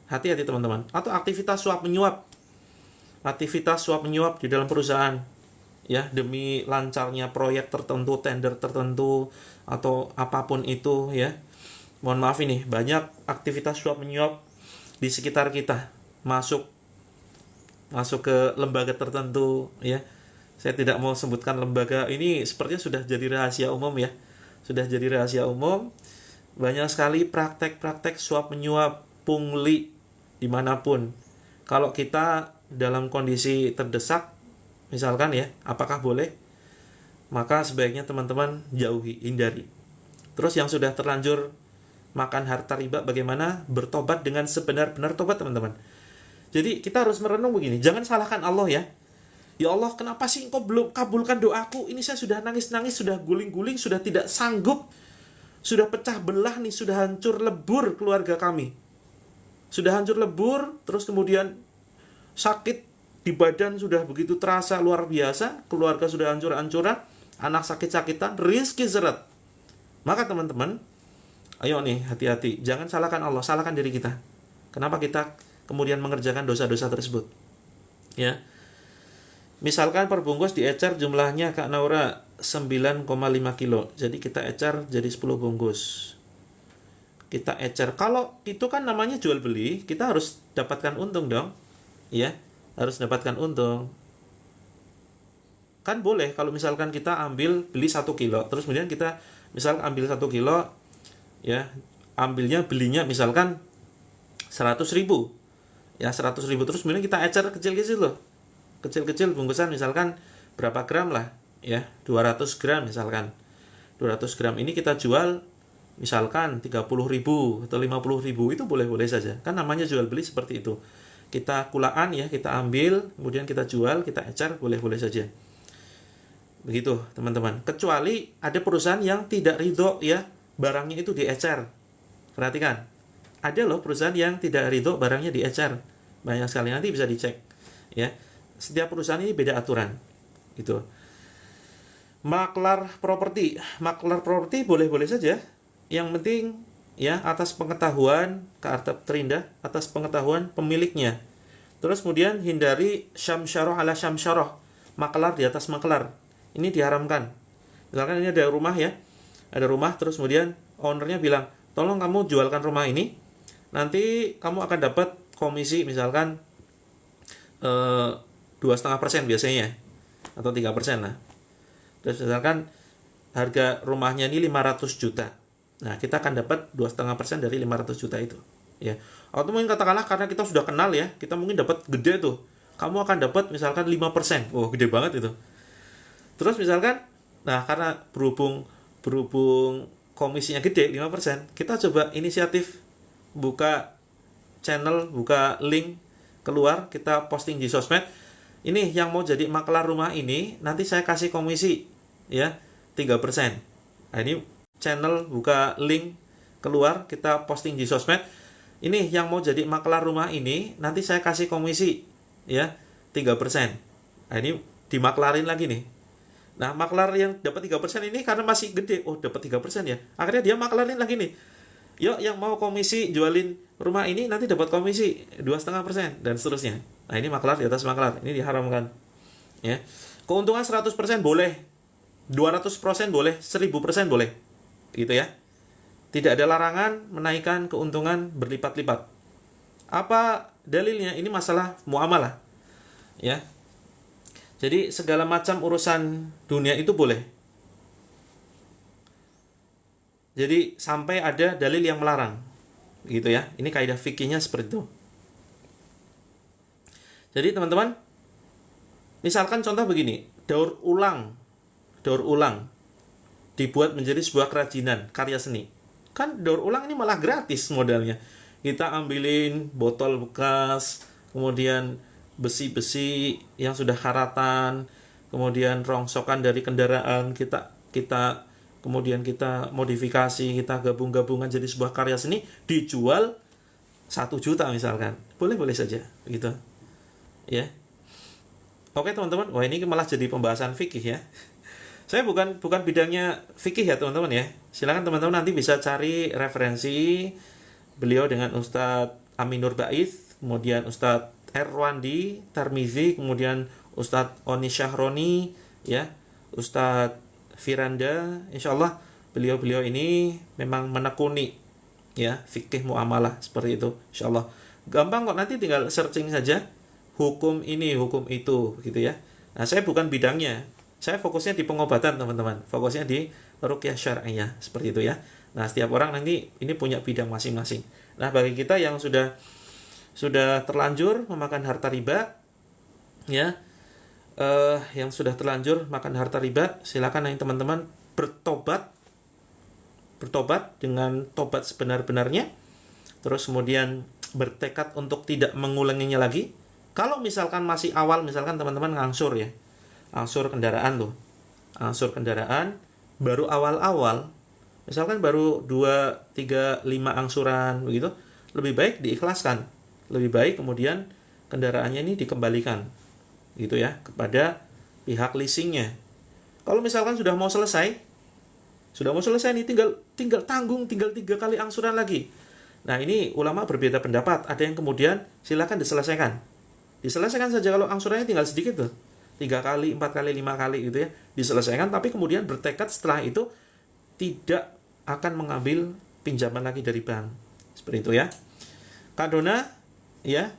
S1: Hati-hati teman-teman. Atau aktivitas suap menyuap di dalam perusahaan, ya, demi lancarnya proyek tertentu, tender tertentu, atau apapun itu, ya. Mohon maaf, ini banyak aktivitas suap menyuap di sekitar kita, masuk ke lembaga tertentu, ya. Saya tidak mau sebutkan lembaga ini, sepertinya sudah jadi rahasia umum, ya. Sudah jadi rahasia umum. Banyak sekali praktek-praktek suap menyuap, pungli dimanapun. Kalau kita dalam kondisi terdesak, misalkan, ya, apakah boleh? Maka sebaiknya teman-teman jauhi, hindari. Terus yang sudah terlanjur makan harta riba, bagaimana? Bertobat dengan sebenar-benar tobat, teman-teman. Jadi kita harus merenung begini, jangan salahkan Allah, ya. Ya Allah, kenapa sih Engkau belum kabulkan doaku? Ini saya sudah nangis-nangis, sudah guling-guling, sudah tidak sanggup, sudah pecah belah nih, sudah hancur lebur keluarga kami. Sudah hancur lebur, terus kemudian sakit di badan sudah begitu terasa luar biasa, keluarga sudah hancur-hancuran, anak sakit-sakitan, rizki seret. Maka teman-teman, ayo nih, hati-hati, jangan salahkan Allah, salahkan diri kita. Kenapa kita kemudian mengerjakan dosa-dosa tersebut, ya. Misalkan per bungkus diecer jumlahnya Kak Naura 9,5 kilo, jadi kita ecer jadi 10 bungkus. Kita ecer, kalau itu kan namanya jual beli, kita harus dapatkan untung dong, ya, harus dapatkan untung. Kan boleh kalau misalkan kita beli 1 kilo, terus kemudian kita misal ambil 1 kilo, ya, belinya misalkan 100.000, ya 100.000, terus kemudian kita ecer kecil-kecil loh, kecil-kecil bungkusan, misalkan berapa gram lah, ya 200 gram misalkan. 200 gram ini kita jual misalkan 30.000 atau 50.000, itu boleh-boleh saja, kan namanya jual beli seperti itu. Kita kulaan ya, kita ambil kemudian kita jual, kita ecer, boleh-boleh saja. Begitu teman-teman. Kecuali ada perusahaan yang tidak ridho ya barangnya itu diecer. Perhatikan, ada loh perusahaan yang tidak ridho barangnya diecer. Banyak sekali, nanti bisa dicek ya. Setiap perusahaan ini beda aturan gitu. Maklar properti boleh-boleh saja. Yang penting ya atas pengetahuan harta terindah, atas pengetahuan pemiliknya. Terus kemudian hindari syamsyarah ala syamsyarah, maklar di atas maklar. Ini diharamkan. Misalkan ini ada rumah ya, ada rumah, terus kemudian ownernya bilang, tolong kamu jualkan rumah ini, nanti kamu akan dapat komisi misalkan 2,5% biasanya, atau 3% lah. Terus misalkan harga rumahnya ini 500 juta. Nah, kita akan dapat 2,5% dari 500 juta itu. Ya. Atau mungkin katakanlah karena kita sudah kenal ya, kita mungkin dapat gede tuh. Kamu akan dapat misalkan 5%. Oh, gede banget itu. Terus misalkan, nah karena berhubung komisinya gede 5%, kita coba inisiatif buka channel, buka link keluar, kita posting di sosmed. Ini yang mau jadi maklar rumah ini, nanti saya kasih komisi ya 3%. Nah, ini channel buka link keluar, kita posting di sosmed. Ini yang mau jadi maklar rumah ini, nanti saya kasih komisi ya 3%. Nah, ini dimaklarin lagi nih. Nah, maklar yang dapat 3% ini karena masih gede, oh dapat 3% ya. Akhirnya dia maklarin lagi nih. Yuk yang mau komisi jualin rumah ini nanti dapat komisi 2,5% dan seterusnya. Nah, ini maklar di atas maklar. Ini diharamkan. Ya. Keuntungan 100% boleh. 200% boleh, 1000% boleh. Gitu ya. Tidak ada larangan menaikkan keuntungan berlipat-lipat. Apa dalilnya? Ini masalah muamalah. Ya. Jadi segala macam urusan dunia itu boleh. Jadi sampai ada dalil yang melarang. Gitu ya. Ini kaidah fikihnya seperti itu. Jadi teman-teman, misalkan contoh begini, daur ulang dibuat menjadi sebuah kerajinan, karya seni. Kan daur ulang ini malah gratis modalnya. Kita ambilin botol bekas, kemudian besi-besi yang sudah karatan, kemudian rongsokan dari kendaraan, kita kemudian kita modifikasi, kita gabung-gabungan jadi sebuah karya seni, dijual 1 juta misalkan. Boleh-boleh saja gitu. Ya. Oke teman-teman, wah ini malah jadi pembahasan fikih ya. Saya bukan bidangnya fikih ya teman-teman ya. Silakan teman-teman nanti bisa cari referensi beliau dengan Ustadz Aminur Baiz, kemudian Ustadz Erwandi Tarmizi, kemudian Ustadz Oni Syahroni, ya, Ustadz Firanda. Insyaallah beliau-beliau ini memang menekuni ya fikih muamalah seperti itu. Insyaallah gampang kok, nanti tinggal searching saja hukum ini, hukum itu gitu ya. Nah, saya bukan bidangnya. Saya fokusnya di pengobatan, teman-teman. Fokusnya di ruqyah syar'iyah seperti itu ya. Nah, setiap orang nanti ini punya bidang masing-masing. Nah, bagi kita yang sudah terlanjur memakan harta riba ya, yang sudah terlanjur makan harta riba, silakan nanti teman-teman bertobat dengan tobat sebenar-benarnya, terus kemudian bertekad untuk tidak mengulanginya lagi. Kalau misalkan masih awal, misalkan teman-teman ngangsur ya, angsur kendaraan baru awal-awal, misalkan baru 2, 3, 5 angsuran begitu, lebih baik diikhlaskan. Lebih baik kemudian kendaraannya ini dikembalikan gitu ya kepada pihak leasingnya. Kalau misalkan sudah mau selesai nih, tinggal tanggung, tinggal 3 kali angsuran lagi. Nah, ini ulama berbeda pendapat. Ada yang kemudian silakan diselesaikan saja kalau angsurannya tinggal sedikit tuh, 3 kali, 4 kali, 5 kali gitu ya, diselesaikan, tapi kemudian bertekad setelah itu tidak akan mengambil pinjaman lagi dari bank. Seperti itu ya. Kak Dona, ya,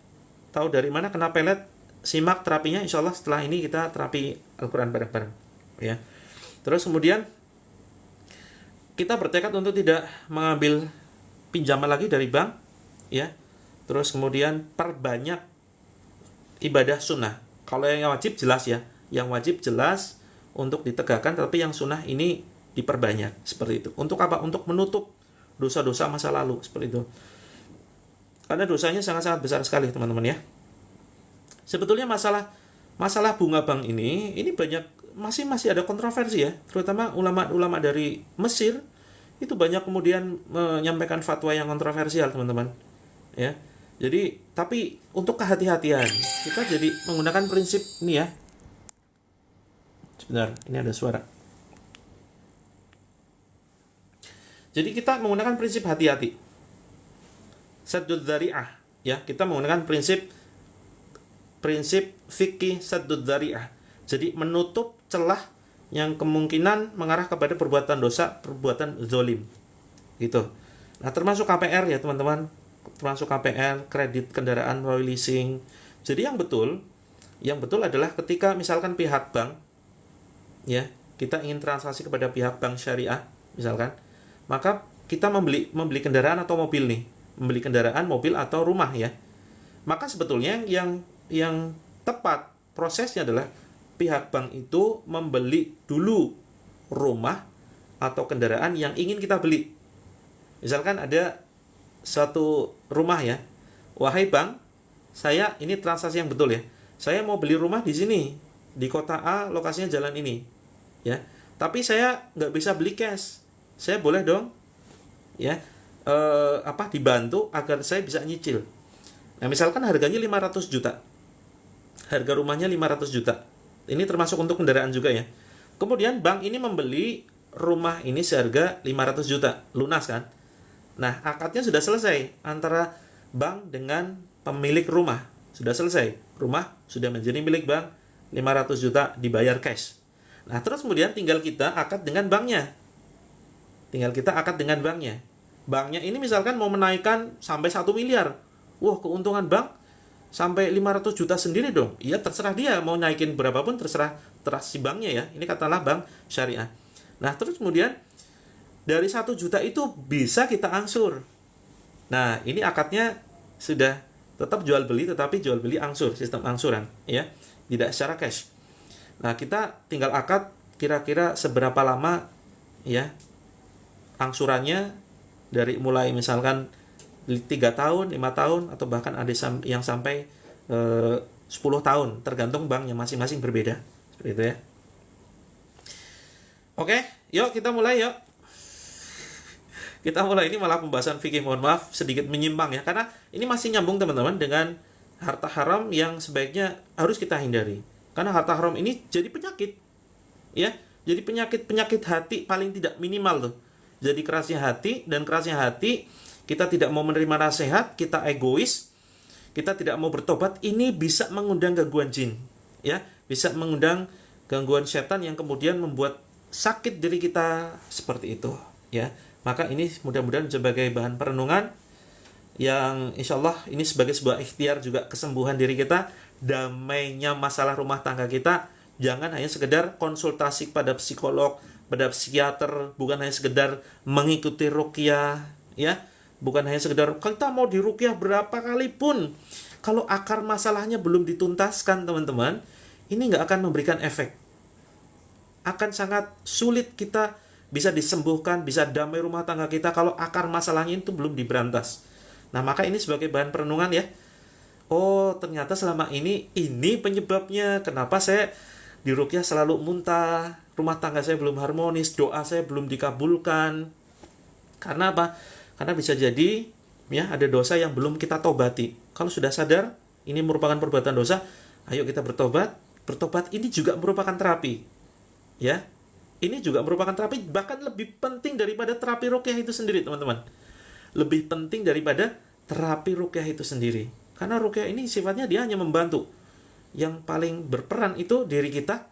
S1: tahu dari mana kena pelet? Simak terapinya, insyaallah setelah ini kita terapi Al-Quran bareng-bareng ya. Terus kemudian kita bertekad untuk tidak mengambil pinjaman lagi dari bank, ya. Terus kemudian perbanyak ibadah sunnah. Kalau yang wajib jelas ya, yang wajib jelas untuk ditegakkan, tapi yang sunnah ini diperbanyak seperti itu. Untuk apa? Untuk menutup dosa-dosa masa lalu seperti itu. Karena dosanya sangat-sangat besar sekali, teman-teman ya. Sebetulnya masalah bunga bank ini banyak masih ada kontroversi ya, terutama ulama-ulama dari Mesir itu banyak kemudian menyampaikan fatwa yang kontroversial, teman-teman. Ya. Jadi, tapi untuk kehati-hatian, kita jadi menggunakan prinsip ini ya. Sebentar, ini ada suara. Jadi kita menggunakan prinsip hati-hati. Saddud dzari'ah, ya, kita menggunakan prinsip fikih saddud dzari'ah. Jadi menutup celah yang kemungkinan mengarah kepada perbuatan dosa, perbuatan zalim. Gitu. Nah, termasuk KPR ya, teman-teman. Termasuk KPR, kredit kendaraan melalui leasing. Jadi yang betul adalah ketika misalkan pihak bank, ya, kita ingin transaksi kepada pihak bank syariah, misalkan, maka kita membeli kendaraan atau mobil nih, membeli kendaraan, mobil atau rumah ya. Maka sebetulnya yang tepat prosesnya adalah pihak bank itu membeli dulu rumah atau kendaraan yang ingin kita beli. Misalkan ada suatu rumah ya, wahai bank, saya ini transaksi yang betul ya, saya mau beli rumah di sini, di kota A, lokasinya jalan ini, ya. Tapi saya nggak bisa beli cash, saya boleh dong, ya, dibantu agar saya bisa nyicil. Nah, misalkan harganya 500 juta, harga rumahnya 500 juta, ini termasuk untuk kendaraan juga ya. Kemudian bank ini membeli rumah ini seharga 500 juta, lunas kan? Nah, akadnya sudah selesai antara bank dengan pemilik rumah. Sudah selesai. Rumah sudah menjadi milik bank, 500 juta dibayar cash. Nah, terus kemudian tinggal kita akad dengan banknya. Banknya ini misalkan mau menaikkan sampai 1 miliar. Wah, keuntungan bank sampai 500 juta sendiri dong. Iya, terserah dia mau naikin berapapun, terserah si banknya ya. Ini katalah bank syariah. Nah, terus kemudian dari 1 juta itu bisa kita angsur. Nah, ini akadnya sudah tetap jual beli, tetapi jual beli angsur, sistem angsuran, ya, tidak secara cash. Nah, kita tinggal akad kira-kira seberapa lama, ya, angsurannya dari mulai misalkan 3 tahun, 5 tahun, atau bahkan ada yang sampai 10 tahun, tergantung banknya masing-masing berbeda, seperti itu ya. Oke, yuk kita mulai yuk. Kita mulai, ini malah pembahasan fikih, mohon maaf sedikit menyimpang ya, karena ini masih nyambung teman-teman dengan harta haram yang sebaiknya harus kita hindari. Karena harta haram ini jadi penyakit. Ya, jadi penyakit hati paling tidak minimal tuh. Jadi kerasnya hati, dan kerasnya hati kita tidak mau menerima nasihat, kita egois, kita tidak mau bertobat, ini bisa mengundang gangguan jin. Ya, bisa mengundang gangguan setan yang kemudian membuat sakit diri kita seperti itu, ya. Maka ini mudah-mudahan sebagai bahan perenungan yang insya Allah ini sebagai sebuah ikhtiar juga kesembuhan diri kita, damainya masalah rumah tangga kita. Jangan hanya sekedar konsultasi pada psikolog, pada psikiater, bukan hanya sekedar mengikuti ruqyah, ya. Bukan hanya sekedar kita mau diruqyah berapa kali pun, kalau akar masalahnya belum dituntaskan, teman-teman, ini nggak akan memberikan efek. Akan sangat sulit kita bisa disembuhkan, bisa damai rumah tangga kita kalau akar masalahnya itu belum diberantas. Nah, maka ini sebagai bahan perenungan ya. Oh, ternyata selama ini penyebabnya. Kenapa saya diruqyah selalu muntah, rumah tangga saya belum harmonis, doa saya belum dikabulkan. Karena apa? Karena bisa jadi ya ada dosa yang belum kita tobati. Kalau sudah sadar ini merupakan perbuatan dosa, ayo kita bertobat. Bertobat ini juga merupakan terapi. Ya. Ini juga merupakan terapi, bahkan lebih penting daripada terapi ruqyah itu sendiri, teman-teman. Lebih penting daripada terapi ruqyah itu sendiri. Karena ruqyah ini sifatnya dia hanya membantu. Yang paling berperan itu diri kita.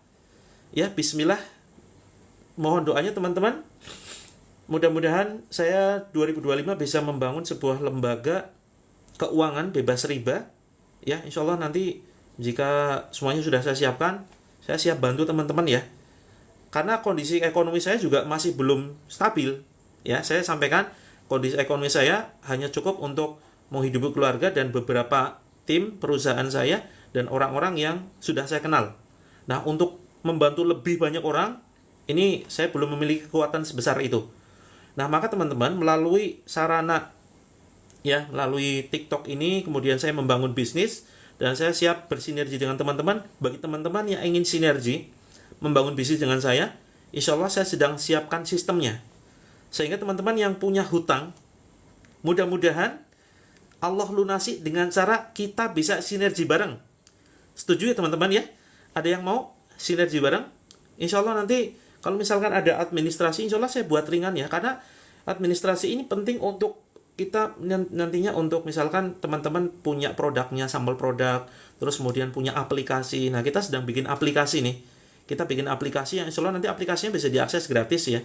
S1: Ya, bismillah. Mohon doanya teman-teman. Mudah-mudahan saya 2025 bisa membangun sebuah lembaga keuangan bebas riba. Ya, insya Allah nanti jika semuanya sudah saya siapkan, saya siap bantu teman-teman ya. Karena kondisi ekonomi saya juga masih belum stabil, Ya, saya sampaikan kondisi ekonomi saya hanya cukup untuk menghidupi keluarga dan beberapa tim perusahaan saya dan orang-orang yang sudah saya kenal. Nah, untuk membantu lebih banyak orang, ini saya belum memiliki kekuatan sebesar itu. Nah, maka teman-teman melalui sarana melalui TikTok ini kemudian saya membangun bisnis dan saya siap bersinergi dengan teman-teman. Bagi teman-teman yang ingin sinergi membangun bisnis dengan saya, insya Allah saya sedang siapkan sistemnya. Sehingga teman-teman yang punya hutang, mudah-mudahan Allah lunasi dengan cara kita bisa sinergi bareng. Setuju ya teman-teman ya? Ada yang mau sinergi bareng? Insya Allah nanti kalau misalkan ada administrasi, insya Allah saya buat ringan ya. Karena administrasi ini penting untuk kita nantinya, untuk misalkan teman-teman punya produknya, sampel produk, terus kemudian punya aplikasi. Nah, kita sedang bikin aplikasi nih. Kita bikin aplikasi yang insya Allah nanti aplikasinya bisa diakses gratis ya.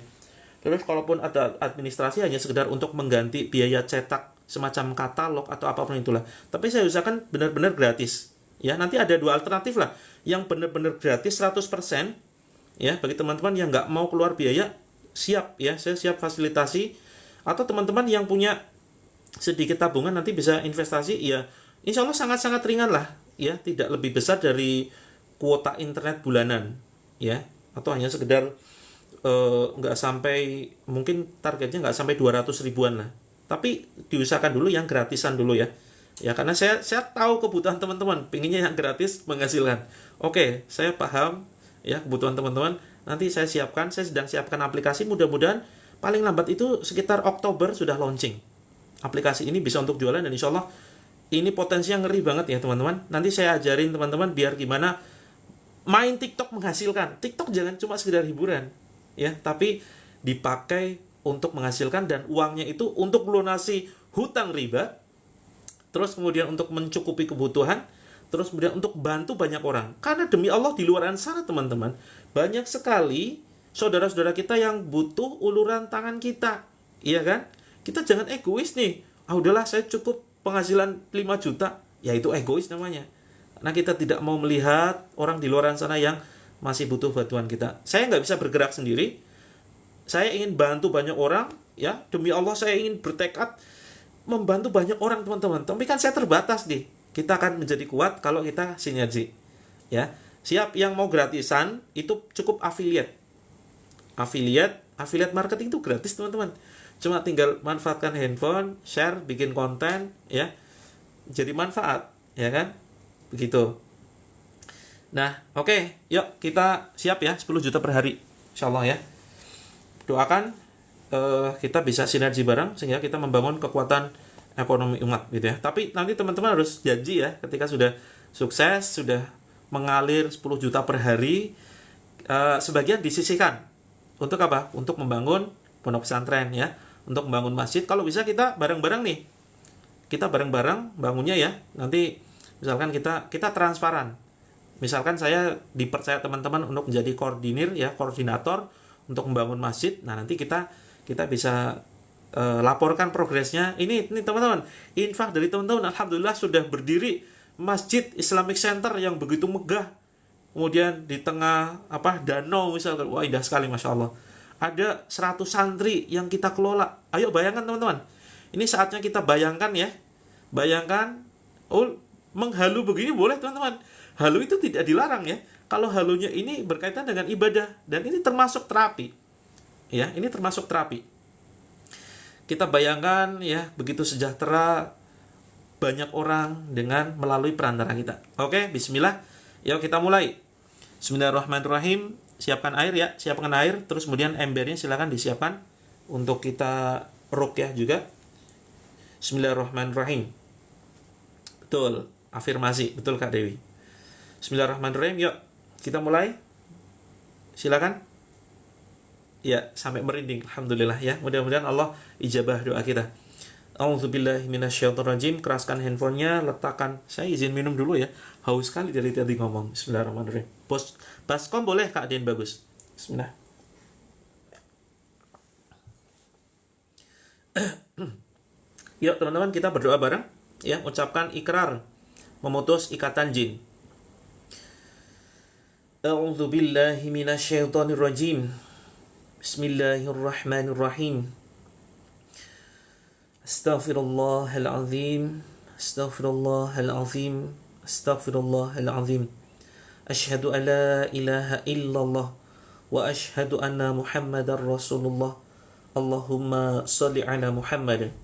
S1: Terus kalaupun ada administrasi hanya sekedar untuk mengganti biaya cetak semacam katalog atau apapun itulah. Tapi saya usahakan benar-benar gratis. Ya, nanti ada dua alternatif lah. Yang benar-benar gratis 100% ya, bagi teman-teman yang nggak mau keluar biaya, siap ya, saya siap fasilitasi. Atau teman-teman yang punya sedikit tabungan nanti bisa investasi ya. Insya Allah sangat-sangat ringan lah ya, tidak lebih besar dari kuota internet bulanan ya, atau hanya sekedar nggak sampai, mungkin targetnya nggak sampai 200 ribuan lah, tapi diusahakan dulu yang gratisan dulu ya karena saya tahu kebutuhan teman-teman, pinginnya yang gratis menghasilkan. Oke, saya paham ya kebutuhan teman-teman. Nanti saya sedang siapkan aplikasi, mudah-mudahan paling lambat itu sekitar Oktober sudah launching. Aplikasi ini bisa untuk jualan dan insya Allah ini potensinya ngeri banget ya teman-teman. Nanti saya ajarin teman-teman biar gimana main TikTok menghasilkan. TikTok jangan cuma sekedar hiburan ya, tapi dipakai untuk menghasilkan, dan uangnya itu untuk melunasi hutang riba, terus kemudian untuk mencukupi kebutuhan, terus kemudian untuk bantu banyak orang. Karena demi Allah di luar sana teman-teman, banyak sekali saudara-saudara kita yang butuh uluran tangan kita, iya kan? Kita jangan egois nih, udahlah saya cukup penghasilan 5 juta, ya itu egois namanya. Nah, kita tidak mau melihat orang di luar sana yang masih butuh bantuan kita. Saya nggak bisa bergerak sendiri. Saya ingin bantu banyak orang, ya demi Allah saya ingin bertekad membantu banyak orang teman-teman. Tapi kan saya terbatas nih. Kita akan menjadi kuat kalau kita sinergi. Ya, siap yang mau gratisan itu cukup affiliate marketing itu gratis teman-teman. Cuma tinggal manfaatkan handphone, share, bikin konten, ya jadi manfaat, ya kan? Begitu. Nah, oke, yuk kita siap ya 10 juta per hari, insyaallah ya. Doakan kita bisa sinergi bareng sehingga kita membangun kekuatan ekonomi umat gitu ya. Tapi nanti teman-teman harus janji ya, ketika sudah sukses, sudah mengalir 10 juta per hari, sebagian disisihkan. Untuk apa? Untuk membangun pondok pesantren ya, untuk membangun masjid. Kalau bisa kita bareng-bareng nih. Kita bareng-bareng bangunnya ya. Nanti misalkan kita transparan. Misalkan saya dipercaya teman-teman untuk menjadi koordinator untuk membangun masjid. Nah, nanti kita bisa laporkan progresnya. Ini teman-teman, infak dari teman-teman alhamdulillah sudah berdiri Masjid Islamic Center yang begitu megah. Kemudian di tengah danau misalkan. Wah, indah sekali Masya Allah. Ada 100 santri yang kita kelola. Ayo bayangkan teman-teman. Ini saatnya kita bayangkan ya. Bayangkan, menghalu begini boleh teman-teman. Halu itu tidak dilarang ya. Kalau halunya ini berkaitan dengan ibadah, dan ini termasuk terapi. Ya, ini termasuk terapi. Kita bayangkan ya, begitu sejahtera banyak orang dengan melalui perantara kita. Oke, bismillah. Yuk kita mulai. Bismillahirrahmanirrahim. Siapkan air ya, siapkan air. Terus kemudian embernya silakan disiapkan untuk kita ruqyah juga. Bismillahirrahmanirrahim. Betul, afirmasi, betul Kak Dewi. Bismillahirrahmanirrahim. Yuk, kita mulai. Silakan. Ya, sampai merinding. Alhamdulillah ya. Mudah-mudahan Allah ijabah doa kita. A'udzubillahi minasyaitonirrajim. Keraskan handphonenya, letakkan. Saya izin minum dulu ya. Haus sekali dari tadi ngomong. Bismillahirrahmanirrahim. Baskom boleh Kak Din, bagus. Bismillah. Yuk teman-teman, kita berdoa bareng ya, ucapkan ikrar memutus ikatan jin. A'udzubillahi minasyaitonirrajim. Bismillahirrahmanirrahim. Astaghfirullahalazim. Astaghfirullahalazim. Astaghfirullahalazim. Asyhadu an la ilaha illallah wa asyhadu anna Muhammadar Rasulullah. Allahumma shalli ala Muhammad.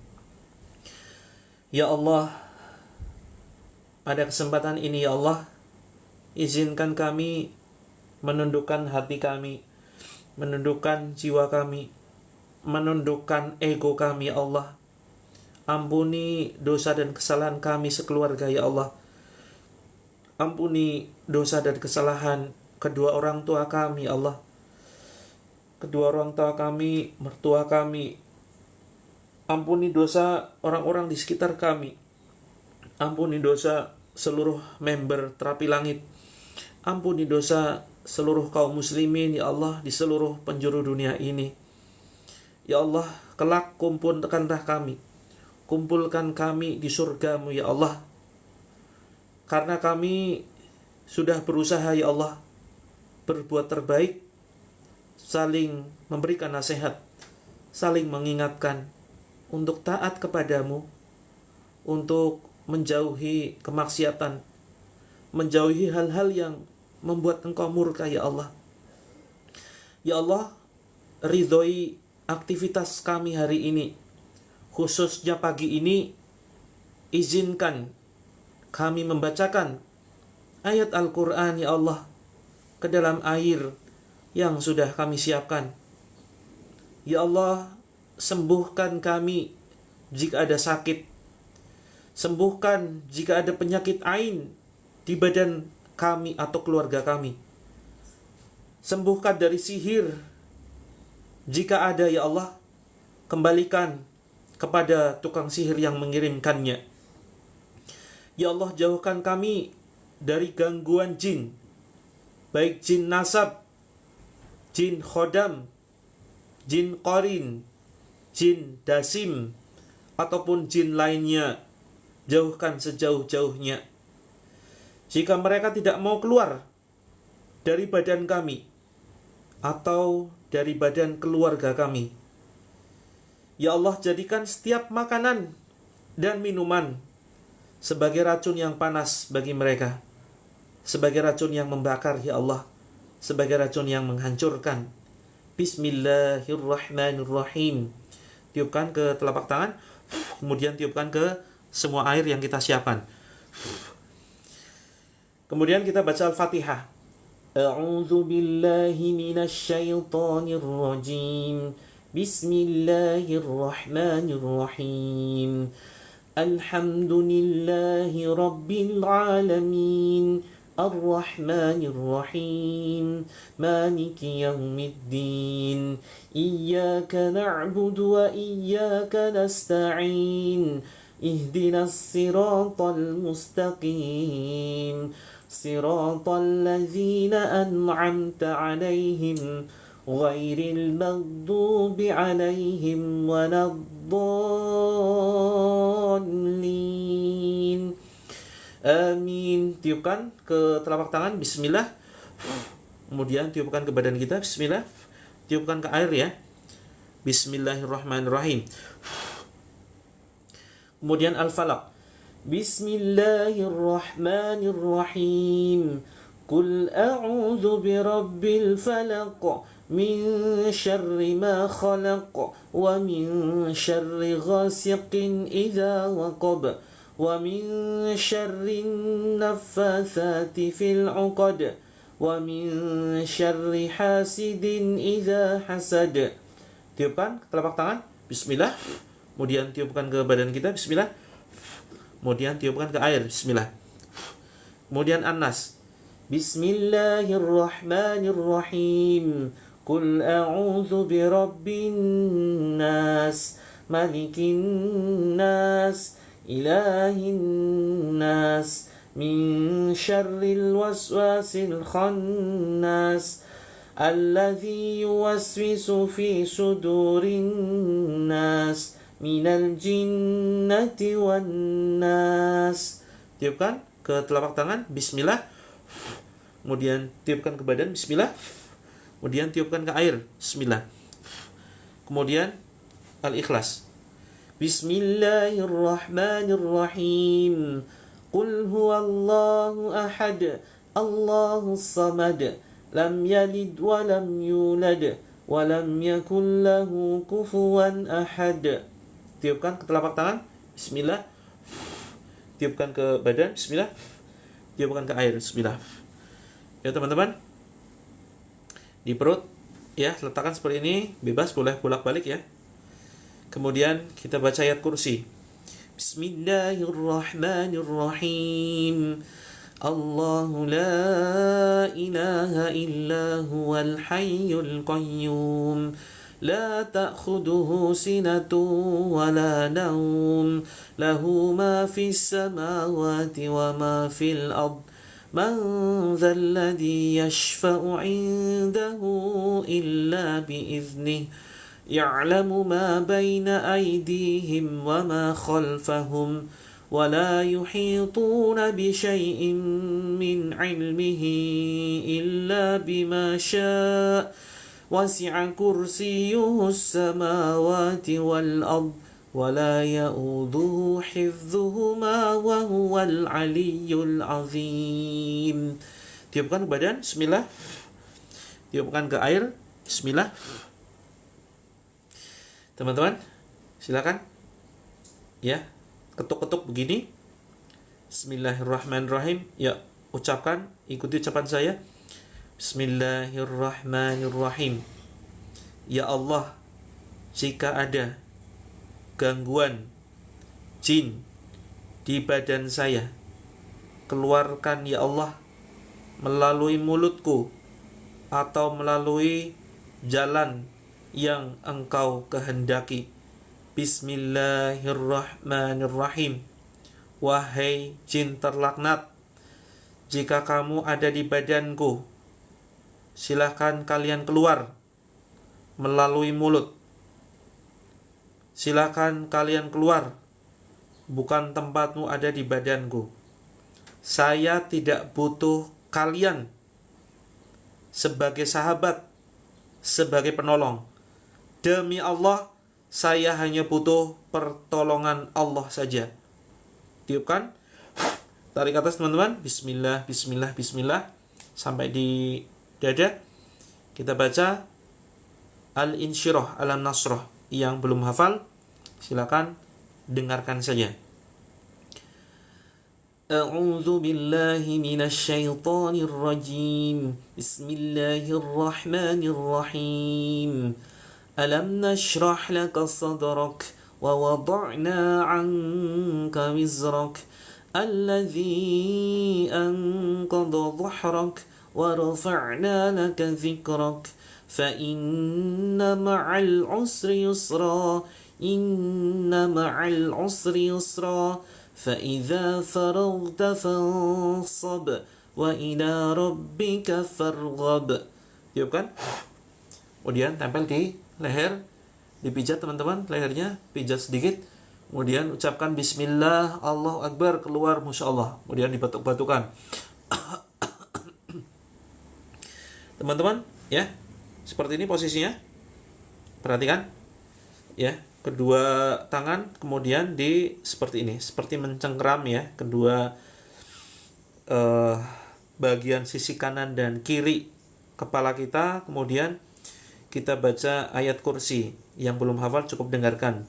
S1: Ya Allah, pada kesempatan ini ya Allah, izinkan kami menundukkan hati kami, menundukkan jiwa kami, menundukkan ego kami ya Allah. Ampuni dosa dan kesalahan kami sekeluarga ya Allah. Ampuni dosa dan kesalahan kedua orang tua kami ya Allah. Kedua orang tua kami, mertua kami. Ampuni dosa orang-orang di sekitar kami. Ampuni dosa seluruh member Terapi Langit. Ampuni dosa seluruh kaum muslimin ya Allah di seluruh penjuru dunia ini. Ya Allah, kelak kumpulkanlah kami. Kumpulkan kami di surga-Mu ya Allah. Karena kami sudah berusaha ya Allah berbuat terbaik, saling memberikan nasihat, saling mengingatkan untuk taat kepadamu, untuk menjauhi kemaksiatan, menjauhi hal-hal yang membuat Engkau murka ya Allah. Ya Allah, ridhoi aktivitas kami hari ini, khususnya pagi ini. Izinkan kami membacakan ayat Al-Quran ya Allah ke dalam air yang sudah kami siapkan. Ya Allah, sembuhkan kami jika ada sakit. Sembuhkan jika ada penyakit ain di badan kami atau keluarga kami. Sembuhkan dari sihir jika ada ya Allah. Kembalikan kepada tukang sihir yang mengirimkannya. Ya Allah, jauhkan kami dari gangguan jin, baik jin nasab, jin khodam, jin qarin, jin dasim, ataupun jin lainnya. Jauhkan sejauh-jauhnya. Jika mereka tidak mau keluar dari badan kami atau dari badan keluarga kami, ya Allah, jadikan setiap makanan dan minuman sebagai racun yang panas bagi mereka, sebagai racun yang membakar ya Allah, sebagai racun yang menghancurkan. Bismillahirrahmanirrahim. Tiupkan ke telapak tangan, kemudian tiupkan ke semua air yang kita siapkan. Kemudian kita baca Al-Fatihah. A'udzu billahi minasy syaithanir rajim. Bismillahirrahmanirrahim. Alhamdulillahi rabbil alamin. Ar-Rahmanir-Rahim. Maliki yaumiddin. Iyyaka na'budu wa iyyaka nasta'in. Ihdinas siratal mustaqim. Siratal ladzina an'amta 'alaihim ghairil maghdubi 'alaihim waladdallin. Amin. Tiupkan ke telapak tangan, bismillah. Kemudian tiupkan ke badan kita, bismillah. Tiupkan ke air ya. Bismillahirrahmanirrahim. Kemudian Al-Falaq. Bismillahirrahmanirrahim. Qul a'udzu birabbil falaq. Min syarri ma khalaq. Wa min syarri ghasiqin idza waqab. Wa min syarri naffatsati fil 'uqad. Wa min syarri hasidin idza hasad. Tiupkan ke telapak tangan, bismillah. Kemudian tiupkan ke badan kita, bismillah. Kemudian tiupkan ke air, bismillah. Kemudian An-Nas. Bismillahirrahmanirrahim. Qul a'udzu birabbin nas, malikin nas, ilahin nas, min syarril waswasil khannas, alladzi yuwaswisu fi sudurin nas, minal jinnati wan nas. Tiupkan ke telapak tangan, bismillah. Kemudian tiupkan ke badan, bismillah. Kemudian tiupkan ke air, bismillah. Kemudian Al-Ikhlas. Bismillahirrahmanirrahim. Qul huwallahu ahad, Allahus samad, lam yalid wa lam yulad, wa lam yakul lahu kufuwan ahad. Tiupkan ke telapak tangan. Bismillah. Tiupkan ke badan. Bismillah. Tiupkan ke air. Bismillah. Ya teman-teman, di perut ya, letakkan seperti ini, bebas, boleh bolak-balik ya. Kemudian kita baca ayat kursi. Bismillahirrahmanirrahim. Allahu la ilaha illa huwal hayyul qayyum. La ta'khuduhu sinatun wa la nawm. Lahu ma fis samawati wa ma fil ard. Man dhal ladhi yashfa'u 'indahu illa bi'idhnihi. يعلم ما بين أيديهم وما خلفهم ولا يحيطون بشيء من علمه إلا بما شاء وسع كرسيه السماوات والأرض ولا يؤوده حفظهما وهو العلي العظيم. Tiupkan ke badan, bismillah. Tiupkan ke air, bismillah. Teman-teman, silakan ya, ketuk-ketuk begini. Bismillahirrahmanirrahim. Ya, ucapkan, ikuti ucapan saya. Bismillahirrahmanirrahim. Ya Allah, jika ada gangguan jin di badan saya, keluarkan ya Allah melalui mulutku atau melalui jalan yang engkau kehendaki. Bismillahirrahmanirrahim. Wahai jin terlaknat, jika kamu ada di badanku, silahkan kalian keluar melalui mulut. Silahkan kalian keluar, bukan tempatmu ada di badanku. Saya tidak butuh kalian sebagai sahabat, sebagai penolong. Demi Allah, saya hanya butuh pertolongan Allah saja. Tiupkan, tarik atas teman-teman. Bismillah, bismillah, bismillah. Sampai di dada. Kita baca Al-Insyirah, Al-Nasrah. Yang belum hafal, silakan dengarkan saja. A'udzu billahi minasy syaithanir rajim. Bismillahirrahmanirrahim. Alam nashrah laka sadrak wa wada'na 'anka wizrak alladhi anqadha dhahrak wa rafa'na laka dhikrak fa inna ma'al usri yusra inna ma'al usri yusra fa idza faragta fansab wa ila rabbika farghab. Tiupkan. Kemudian tempel di leher, dipijat teman-teman, lehernya pijat sedikit. Kemudian ucapkan bismillah, Allahu Akbar, keluar Masya Allah. Kemudian dibatuk-batukan. Teman-teman, ya, seperti ini posisinya. Perhatikan, ya, kedua tangan kemudian seperti ini, seperti mencengkeram ya, kedua bagian sisi kanan dan kiri kepala kita. Kemudian kita baca ayat kursi. Yang belum hafal cukup dengarkan.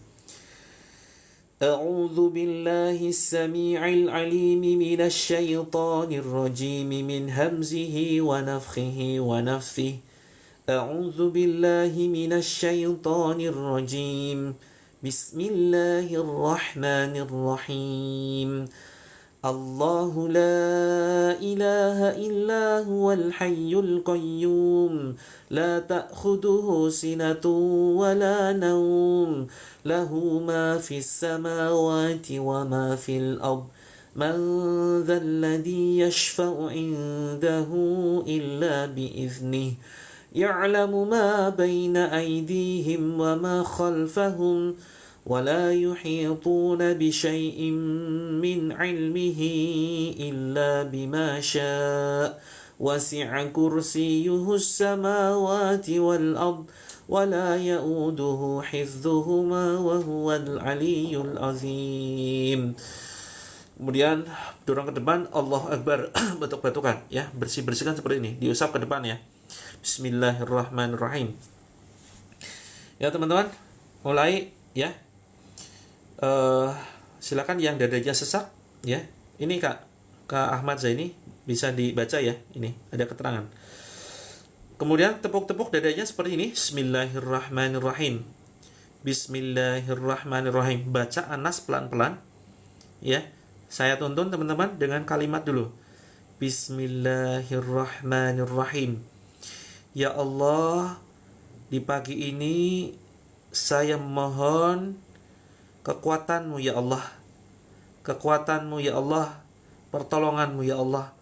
S1: A'udzu billahi as-sami'il 'alim minasy syaithanir rajim min hamzihi wa nafthihi wa nafthihi. A'udzu billahi minasy syaithanir rajim. Bismillahirrahmanirrahim. Allahu la ilaha illa huwal hayyul qayyum. La ta'khuduhu sinatun wa la nawm. Lahu ma fis samawati wa ma fil ard. Man dhal ladhi yashfa'u 'indahu illa bi'idhnihi. Ya'lamu ma bayna aydihim wa ma khalfahum. ولا يحيطون بشيء من علمه إلا بما شاء وسع كرسيه السماوات والأرض ولا يؤوده حفظهما وهو العلي العظيم. Kemudian dorong ke depan, Allahu Akbar, batuk-batukan ya, bersih-bersihkan seperti ini, diusap ke depan ya. Bismillahirrahmanirrahim. Ya teman-teman, mulai ya. Silakan yang dadanya sesak ya. Ini Kak Ahmad Zaini bisa dibaca ya, ini ada keterangan. Kemudian tepuk-tepuk dadanya seperti ini. Bismillahirrahmanirrahim. Bismillahirrahmanirrahim. Baca Anas pelan-pelan ya. Saya tuntun teman-teman dengan kalimat dulu. Bismillahirrahmanirrahim. Ya Allah, di pagi ini saya mohon kekuatan-Mu ya Allah. Kekuatan-Mu ya Allah, pertolongan-Mu ya Allah.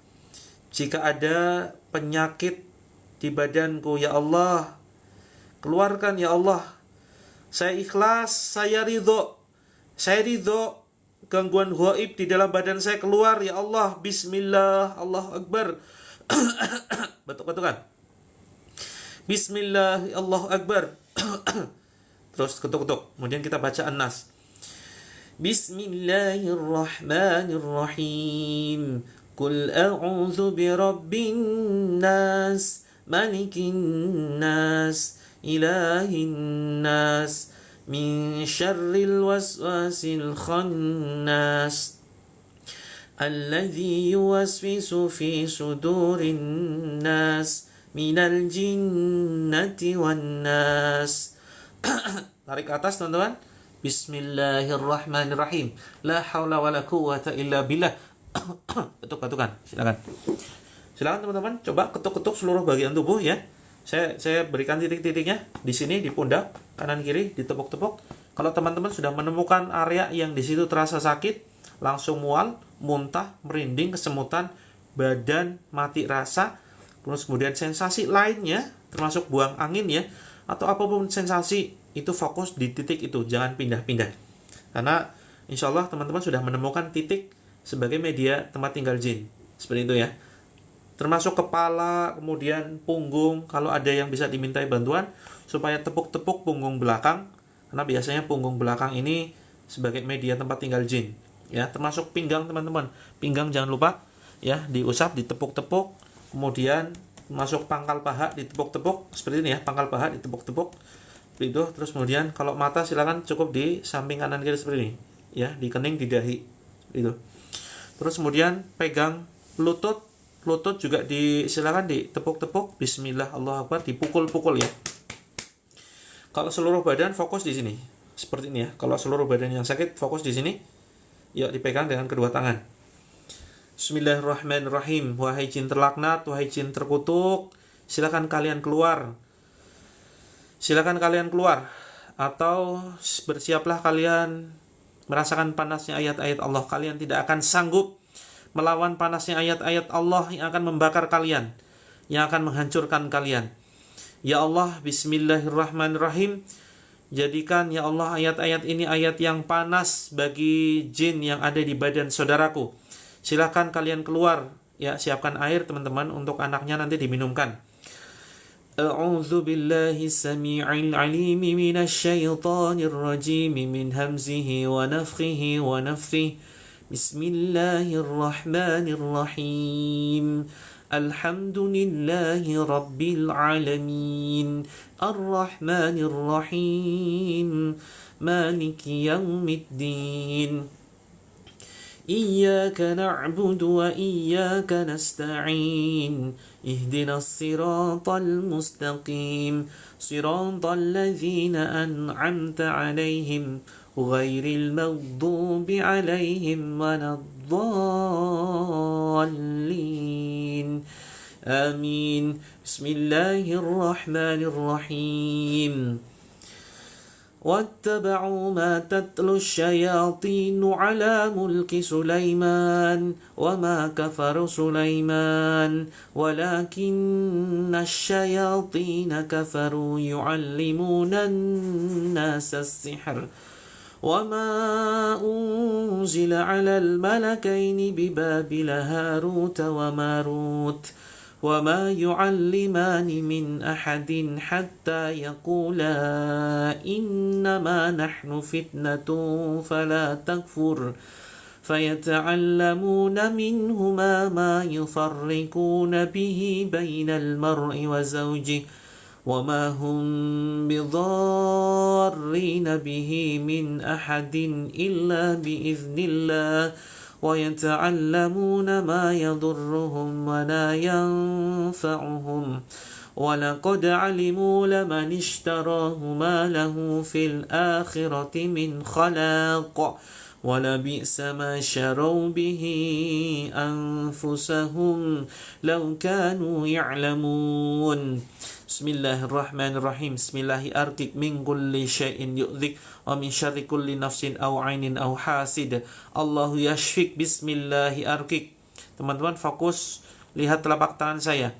S1: Jika ada penyakit di badanku ya Allah, keluarkan ya Allah. Saya ikhlas, saya ridho. Saya ridho gangguan gaib di dalam badan saya keluar ya Allah. Bismillah, Allahu Akbar. Batuk-batukan. Bismillah, Allahu Akbar. Terus ketuk-ketuk. Kemudian kita baca An-Nas. Bismillahirrahmanirrahim. Qul a'udzu birabbin nas, malikin nas, ilahin nas, min syarril waswasil khannas, alladzi yuwaswisu fi sudurin nas, minal jinnati wan nas. Tarik ke atas teman-teman. Bismillahirrahmanirrahim. La haula wala quwwata illa billah. Ketuk-ketukan. Silakan teman-teman, coba ketuk-ketuk seluruh bagian tubuh ya. Saya berikan titik-titiknya di sini, di pundak, kanan kiri, ditepuk-tepuk. Kalau teman-teman sudah menemukan area yang di situ terasa sakit, langsung mual, muntah, merinding, kesemutan, badan mati rasa, terus kemudian sensasi lainnya, termasuk buang angin ya, atau apapun sensasi, itu fokus di titik itu, jangan pindah-pindah. Karena insya Allah teman-teman sudah menemukan titik sebagai media tempat tinggal jin. Seperti itu ya. Termasuk kepala, kemudian punggung, kalau ada yang bisa dimintai bantuan supaya tepuk-tepuk punggung belakang, karena biasanya punggung belakang ini sebagai media tempat tinggal jin ya. Termasuk pinggang teman-teman, pinggang jangan lupa ya, diusap, ditepuk-tepuk. Kemudian masuk pangkal paha, ditepuk-tepuk seperti ini ya, pangkal paha ditepuk-tepuk itu. Terus kemudian kalau mata silakan cukup di samping kanan kiri seperti ini ya, di kening, di dahi itu. Terus kemudian pegang lutut juga silakan ditepuk-tepuk. Bismillah, Allahu Akbar, dipukul-pukul ya. Kalau seluruh badan fokus di sini seperti ini ya. Kalau seluruh badan yang sakit fokus di sini, ya dipegang dengan kedua tangan. Bismillahirrahmanirrahim. Wahai jin terlaknat, wahai jin terkutuk, silakan kalian keluar. Silakan kalian keluar, atau bersiaplah kalian merasakan panasnya ayat-ayat Allah. Kalian tidak akan sanggup melawan panasnya ayat-ayat Allah yang akan membakar kalian, yang akan menghancurkan kalian. Ya Allah, bismillahirrahmanirrahim. Jadikan ya Allah ayat-ayat ini ayat yang panas bagi jin yang ada di badan saudaraku. Silakan kalian keluar ya, siapkan air teman-teman untuk anaknya nanti diminumkan. A'udzu billahi samii'il 'aliim minasy syaithaanir rajiim min hamzihi wa nafthihi wa nafthihi. Bismillahirrahmanirrahim. Alhamdulillahi rabbil alamin. Ar-Rahmanir-Rahim. Maliki yaumiddin. إياك نعبد وإياك نستعين اهدنا الصراط المستقيم صراط الذين أنعمت عليهم غير المغضوب عليهم ولا الضالين آمين بسم الله الرحمن الرحيم واتبعوا ما تتلو الشياطين على ملك سليمان وما كفر سليمان ولكن الشياطين كفروا يعلمون الناس السحر وما أنزل على الملكين ببابل هاروت وماروت وما يعلمان من أحد حتى يقولا إنما نحن فتنة فلا تكفر فيتعلمون منهما ما يفرقون به بين المرء وزوجه وما هم بضارين به من أحد إلا بإذن الله ويتعلمون ما يضرهم ولا ينفعهم ولقد علموا لمن اشتراه ما له في الآخرة من خلاق ولبئس ما شروا به أنفسهم لو كانوا يعلمون Bismillahirrahmanirrahim. Bismillahi arkik min kulli syai'in yu'dhik wa min syarri kulli nafsin aw ainin aw hasid. Allahu yashfik. Bismillahi arkik. Teman-teman fokus, lihat telapak tangan saya.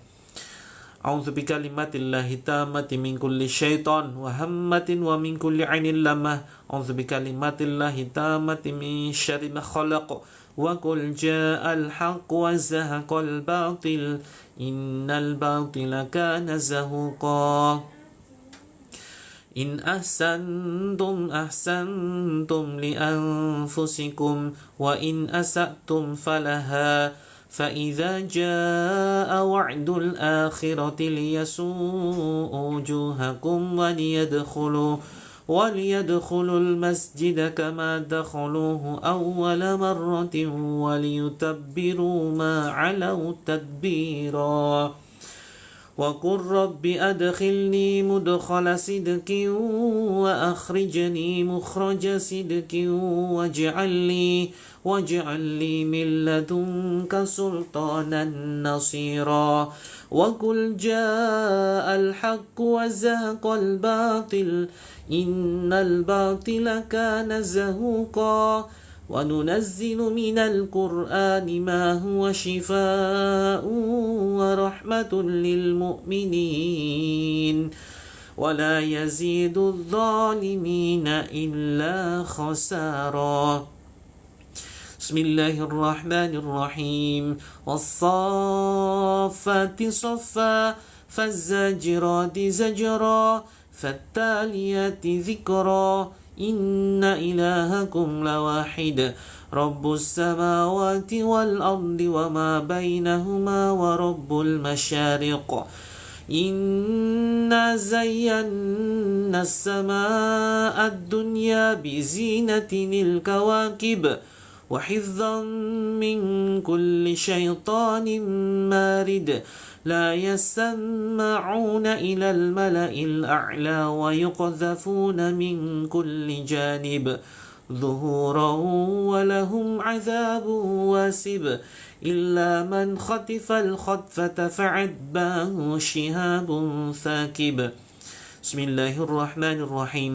S1: A'udzu bikalimatillahi tammati min kulli syaitan wa hammatin wa min kulli ainin lamah. A'udzu bikalimatillahi tammati min syarri ma khalaq. Wa qul ja'al haqq wa zahaqal batil innal batila kana zahuqa. In ahsantum ahsantum li anfusikum wa in asa'tum falaha فإذا جاء وعد الآخرة ليسوءوا وجوهكم وليدخلوا المسجد كما دخلوه أول مرة وليتبروا ما علوا تدبيرا وقل رب أدخلني مدخل صدق وأخرجني مخرج صدق واجعل لي من لدنك سلطانا نصيرا وقل جاء الحق وزهق الباطل إن الباطل كان زهوقا وننزل من القرآن ما هو شفاء ورحمة للمؤمنين ولا يزيد الظالمين إلا خسارا بسم الله الرحمن الرحيم والصافات صفا فالزاجرات زجرا فالتاليات ذكرا إن إلهكم لواحد رب السماوات والأرض وما بينهما ورب المشارق إنا زينا السماء الدنيا بزينة الكواكب وحفظا من كل شيطان مارد لا يسمعون إلى الملأ الأعلى ويقذفون من كل جانب ظهورا ولهم عذاب واسب إلا من خطف الخطفة فعتباه شهاب ثاكب بسم الله الرحمن الرحيم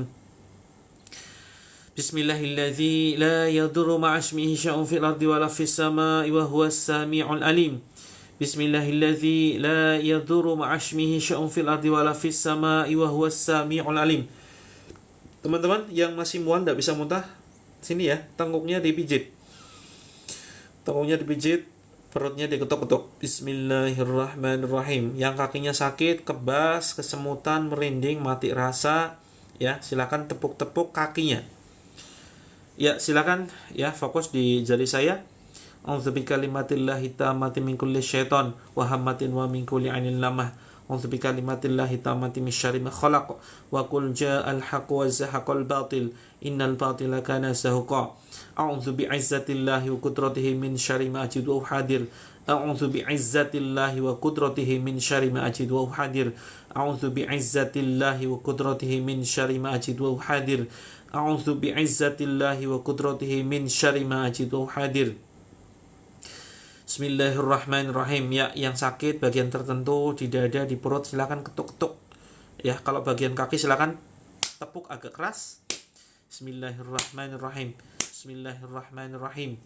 S1: بسم الله الذي لا يضر مع اسمه شيء في الأرض ولا في السماء وهو السميع العليم Bismillahilladzi la yadurru ma'asmihi syai'un fil ardi wala fis sama'i wa huwas sami'ul alim. Teman-teman yang masih mual tidak bisa muntah, sini ya, tengkuknya dipijit. Tengkuknya dipijit, perutnya diketuk-ketuk. Bismillahirrahmanirrahim. Yang kakinya sakit, kebas, kesemutan, merinding, mati rasa, ya, silakan tepuk-tepuk kakinya. Ya, silakan ya, fokus di jari saya. A'udzu bikalimatillahi tammati min kulli syaitan wa hammatin wa min kulli ainin lamah. A'udzu bikalimatillahi tammati min syarri ma khalaq. Wa qul ja'al haqqu wa zahaqal batil innal batila kana zahuqa. A'udzu bi'izzatillahi wa qudratihi min syarri ma ajidu wa uhadir. A'udzu bi'izzatillahi wa qudratihi min syarri ma ajidu wa uhadir. A'udzu bi'izzatillahi wa qudratihi min syarri ma ajidu wa uhadir. A'udzu bi'izzatillahi wa qudratihi min syarri ma ajidu wa uhadir. Bismillahirrahmanirrahim. Ya, yang sakit bagian tertentu di dada, di perut, silakan ketuk-ketuk. Ya, kalau bagian kaki silakan tepuk agak keras. Bismillahirrahmanirrahim. Bismillahirrahmanirrahim.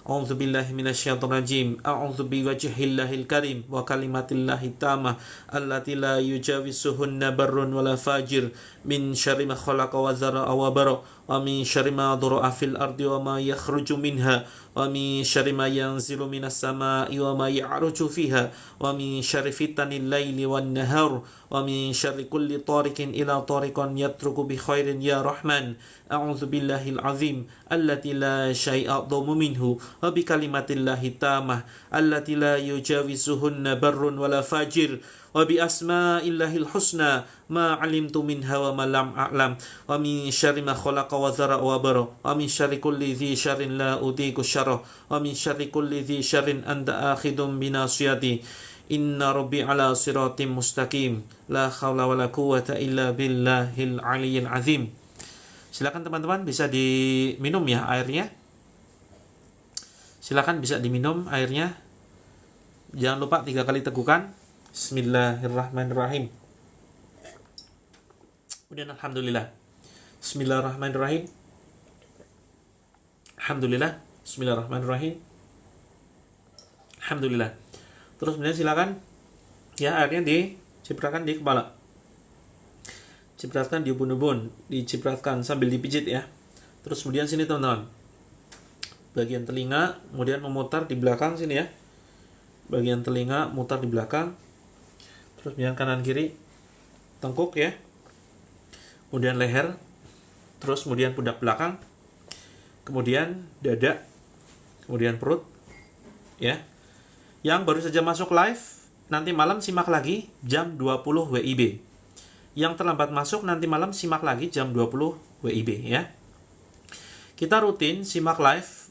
S1: A'udzu billahi minasyaitonir rajim. A'udzu biwajhillahil karim wa kalimatillahi tammah allati la yujawisuhunna barrun wala fajir min syarri ma khalaqa wa zara'a wa bara ومن شر ما ذرأ في الأرض وما يخرج منها ومن شر ما ينزل من السماء وما يعرج فيها ومن شر فتن الليل والنهار ومن شر كل طارق إلى طارق يترك بخير يا رحمن أعوذ بالله العظيم التي لا شيء أعظم منه وبكلمة الله التامة التي لا يجاوزهن بر ولا فاجر وبأسماء الله الحسنى ما علمت منها وما لم أعلم ومن شر ما خلق وذرأ وبرأ ومن شر كل ذي شر لا أطيق شره ومن شر كل ذي شر أنت آخذ بناصيتي إن ربي على صراط مستقيم لا حول ولا قوة إلا بالله العلي العظيم. Silakan teman-teman bisa diminum ya airnya. Silakan bisa diminum airnya. Jangan lupa 3 kali tegukan. Bismillahirrahmanirrahim. Kemudian alhamdulillah. Bismillahirrahmanirrahim. Alhamdulillah. Bismillahirrahmanirrahim. Alhamdulillah. Terus kemudian silakan ya airnya dicipratan di kepala. Cipratkan di ubun-ubun, dicipratkan sambil dipijit ya. Terus kemudian sini teman-teman. Bagian telinga, kemudian memutar di belakang sini ya. Bagian telinga mutar di belakang. Terus kemudian kanan kiri tengkuk ya. Kemudian leher. Terus kemudian pundak belakang. Kemudian dada. Kemudian perut ya. Yang baru saja masuk live, nanti malam simak lagi jam 20 WIB. Yang terlambat masuk nanti malam simak lagi jam 20 WIB ya. Kita rutin simak live.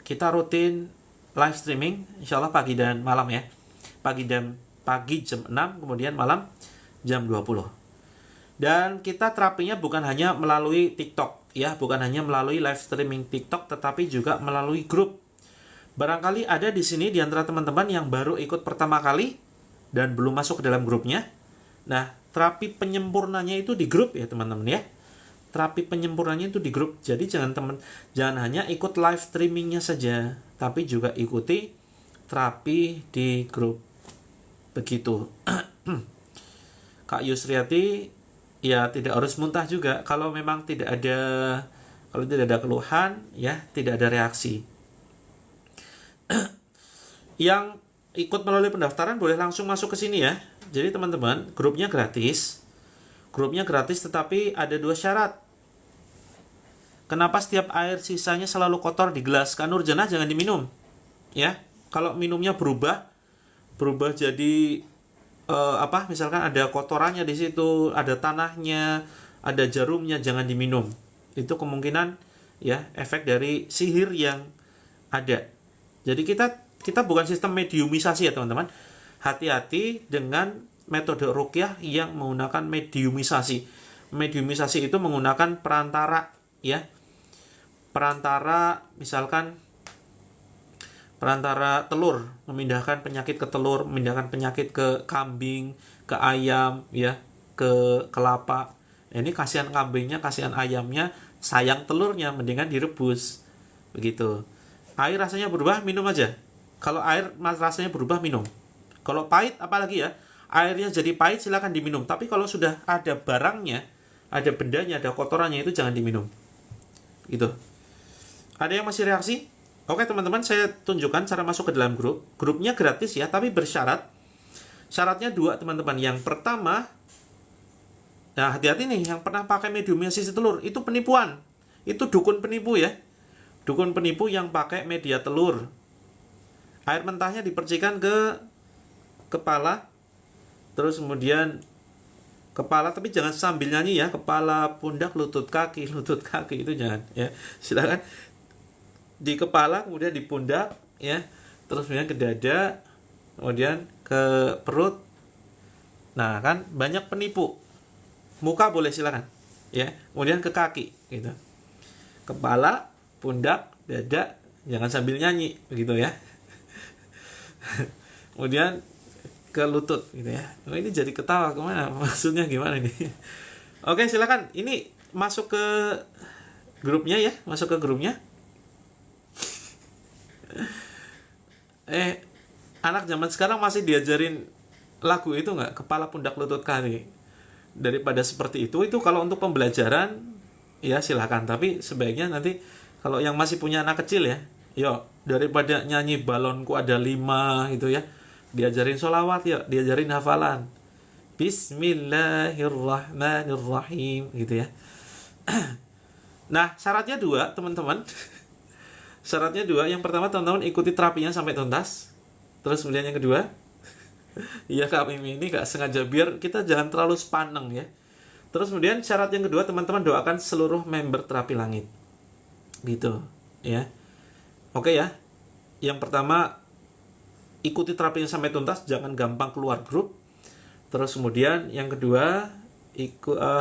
S1: Kita rutin live streaming insyaallah pagi dan malam ya. Pagi jam 6, kemudian malam jam 20. Dan kita terapinya bukan hanya melalui TikTok ya, bukan hanya melalui live streaming TikTok tetapi juga melalui grup. Barangkali ada di sini di antara teman-teman yang baru ikut pertama kali dan belum masuk ke dalam grupnya. Nah, terapi penyempurnanya itu di grup ya teman-teman ya. Terapi penyempurnanya itu di grup. Jadi jangan hanya ikut live streamingnya saja, tapi juga ikuti terapi di grup. Begitu. Kak Yusriati ya tidak harus muntah juga. Kalau memang tidak ada keluhan ya, tidak ada reaksi. Yang ikut melalui pendaftaran boleh langsung masuk ke sini ya. Jadi teman-teman, grupnya gratis. Grupnya gratis tetapi ada 2 syarat. Kenapa setiap air sisanya selalu kotor di gelas? Kak Nurjana jangan diminum. Ya. Kalau minumnya berubah jadi misalkan ada kotorannya di situ, ada tanahnya, ada jarumnya, jangan diminum. Itu kemungkinan ya efek dari sihir yang ada. Jadi kita bukan sistem mediumisasi ya teman-teman. Hati-hati dengan metode ruqyah yang menggunakan mediumisasi. Mediumisasi itu menggunakan perantara ya. Perantara misalkan perantara telur, memindahkan penyakit ke telur, memindahkan penyakit ke kambing, ke ayam ya, ke kelapa. Ini kasihan kambingnya, kasihan ayamnya, sayang telurnya, mendingan direbus. Begitu. Air rasanya berubah, minum aja. Kalau air rasanya berubah, minum. Kalau pahit, apalagi ya, airnya jadi pahit, silakan diminum. Tapi kalau sudah ada barangnya, ada bendanya, ada kotorannya, itu jangan diminum. Gitu. Ada yang masih reaksi? Oke teman-teman, saya tunjukkan cara masuk ke dalam grup. Grupnya gratis ya, tapi bersyarat. Syaratnya 2 teman-teman. Yang pertama, nah hati-hati nih, yang pernah pakai mediumisasi telur, itu penipuan. Itu dukun penipu ya. Dukun penipu yang pakai media telur. Air mentahnya dipercikan ke kepala, terus kemudian kepala, tapi jangan sambil nyanyi ya, kepala, pundak, lutut kaki itu jangan ya. Silakan di kepala, kemudian di pundak ya, terus kemudian ke dada, kemudian ke perut. Nah kan banyak penipu. Muka boleh silakan ya, kemudian ke kaki gitu. Kepala, pundak, dada, jangan sambil nyanyi begitu ya. Kemudian ke lutut gitu ya. Oh, ini jadi ketawa kemana? Maksudnya gimana nih? Oke silakan. Ini masuk ke grupnya ya, masuk ke grupnya. Anak zaman sekarang masih diajarin lagu itu nggak? Kepala, pundak, lutut, kaki. Daripada seperti itu kalau untuk pembelajaran ya silakan. Tapi sebaiknya nanti kalau yang masih punya anak kecil ya, yuk daripada nyanyi balonku ada 5 gitu ya, diajarin sholawat, yuk diajarin hafalan. Bismillahirrahmanirrahim gitu ya. Nah, syaratnya 2, teman-teman. Syaratnya 2. Yang pertama, teman-teman ikuti terapinya sampai tuntas. Terus kemudian yang kedua, iya Kak Mimi ini gak sengaja biar kita jangan terlalu sepaneng ya. Terus kemudian syarat yang kedua, teman-teman doakan seluruh member terapi langit. Gitu ya. Oke ya. Yang pertama, ikuti terapinya sampai tuntas, jangan gampang keluar grup. Terus kemudian yang kedua,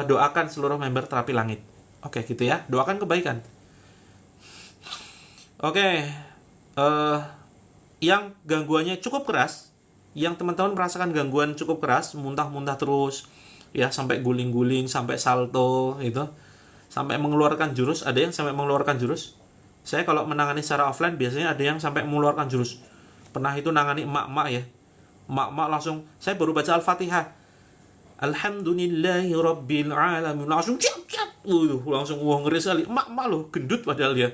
S1: doakan seluruh member terapi langit. Oke gitu ya, doakan kebaikan. Oke, yang gangguannya cukup keras, yang teman-teman merasakan gangguan cukup keras, muntah-muntah terus, ya sampai guling-guling, sampai salto, gitu, sampai mengeluarkan jurus. Ada yang sampai mengeluarkan jurus. Saya kalau menangani secara offline biasanya ada yang sampai mengeluarkan jurus. Pernah itu nangani emak-emak ya, emak-emak langsung, saya baru baca Al-Fatihah, Alhamdulillahi Rabbil Alamin, langsung langsung ngeri sekali. Emak-emak loh, gendut padahal dia.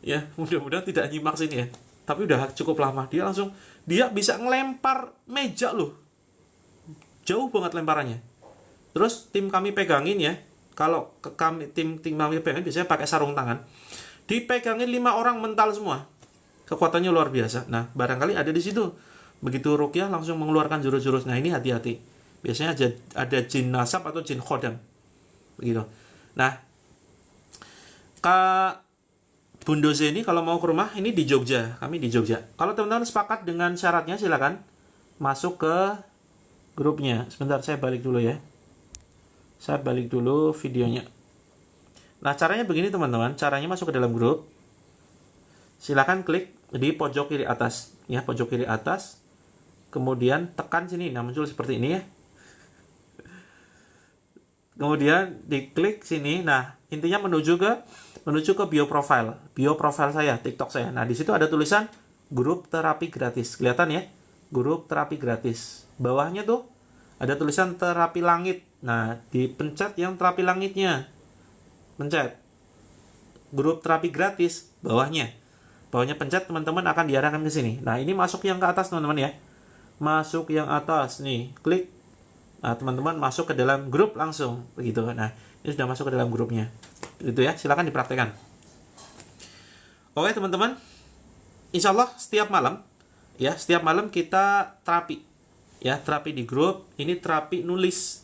S1: Ya, mudah-mudahan tidak nyimak sini ya. Tapi udah cukup lama. Dia bisa ngelempar meja loh. Jauh banget lemparannya. Terus tim kami pegangin ya. Kalau tim kami pegangin biasanya pakai sarung tangan. Dipegangin 5 orang mental semua. Kekuatannya luar biasa. Nah, barangkali ada di situ. Begitu ruqyah langsung mengeluarkan jurus-jurus. Nah, ini hati-hati. Biasanya ada jin nasab atau jin khodam. Begitu. Nah, Kak Bundo Zeni kalau mau ke rumah, ini di Jogja. Kami di Jogja. Kalau teman-teman sepakat dengan syaratnya, silakan masuk ke grupnya. Sebentar, saya balik dulu ya. Saya balik dulu videonya. Nah, caranya begini teman-teman. Caranya masuk ke dalam grup. Silakan klik di pojok kiri atas. Ya, pojok kiri atas. Kemudian tekan sini. Nah, muncul seperti ini ya. Kemudian diklik sini. Nah, intinya menuju ke bio profile saya, TikTok saya. Nah, di situ ada tulisan grup terapi gratis. Kelihatan ya? Grup terapi gratis. Bawahnya tuh ada tulisan terapi langit. Nah, dipencet yang terapi langitnya. Pencet. Grup terapi gratis bawahnya. Bawahnya pencet, teman-teman akan diarahkan ke sini. Nah, ini masuk yang ke atas, teman-teman ya. Masuk yang atas nih, klik. Nah, teman-teman masuk ke dalam grup langsung begitu. Nah, ini sudah masuk ke dalam grupnya. Gitu ya, silakan dipraktekkan. Oke, teman-teman. Insya Allah setiap malam kita terapi. Ya, terapi di grup. Ini terapi nulis,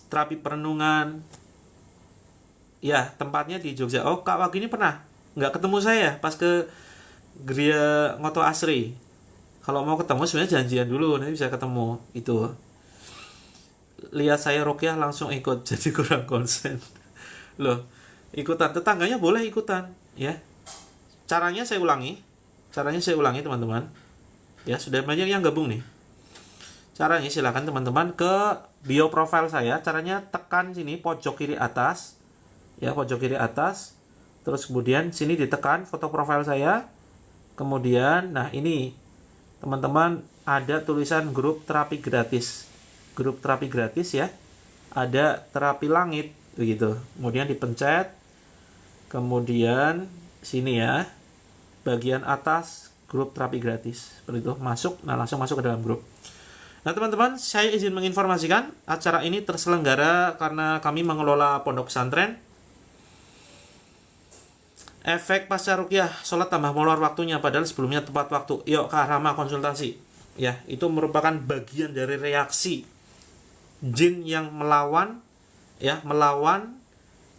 S1: terapi perenungan. Ya, tempatnya di Jogja. Oh, Kak Wagi ini pernah nggak ketemu saya pas ke Gria Ngoto Asri. Kalau mau ketemu sebenarnya janjian dulu, nanti bisa ketemu itu. Lihat saya ruqyah langsung ikut, jadi kurang konsen. Loh, ikutan, tetangganya boleh ikutan, ya. Caranya saya ulangi, teman-teman. Ya, sudah banyak yang gabung nih. Caranya silakan teman-teman ke bio profile saya. Caranya tekan sini pojok kiri atas. Ya, pojok kiri atas. Terus kemudian sini ditekan foto profile saya. Kemudian, nah ini teman-teman ada tulisan grup terapi gratis. Grup terapi gratis ya. Ada terapi langit begitu. Kemudian dipencet. Kemudian sini ya. Bagian atas grup terapi gratis. Seperti itu, masuk. Nah, langsung masuk ke dalam grup. Nah, teman-teman, saya izin menginformasikan acara ini terselenggara karena kami mengelola pondok pesantren. Efek pasca ruqyah, sholat tambah molor waktunya padahal sebelumnya tepat waktu. Yuk Kak Rama konsultasi. Ya, itu merupakan bagian dari reaksi jin yang melawan,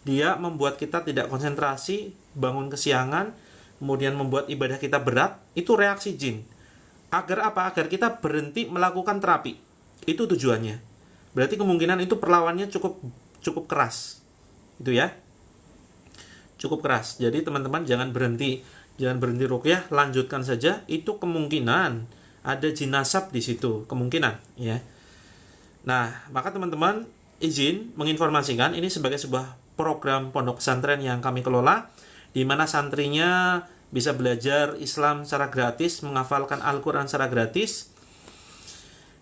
S1: dia membuat kita tidak konsentrasi, bangun kesiangan, kemudian membuat ibadah kita berat. Itu reaksi jin. Agar apa? Agar kita berhenti melakukan terapi. Itu tujuannya. Berarti kemungkinan itu perlawannya cukup keras. Itu ya. Cukup keras. Jadi teman-teman jangan berhenti ruqyah, lanjutkan saja. Itu kemungkinan ada jin nasab di situ, kemungkinan ya. Nah, maka teman-teman izin menginformasikan ini sebagai sebuah program pondok pesantren yang kami kelola, di mana santrinya bisa belajar Islam secara gratis, menghafalkan Al-Quran secara gratis.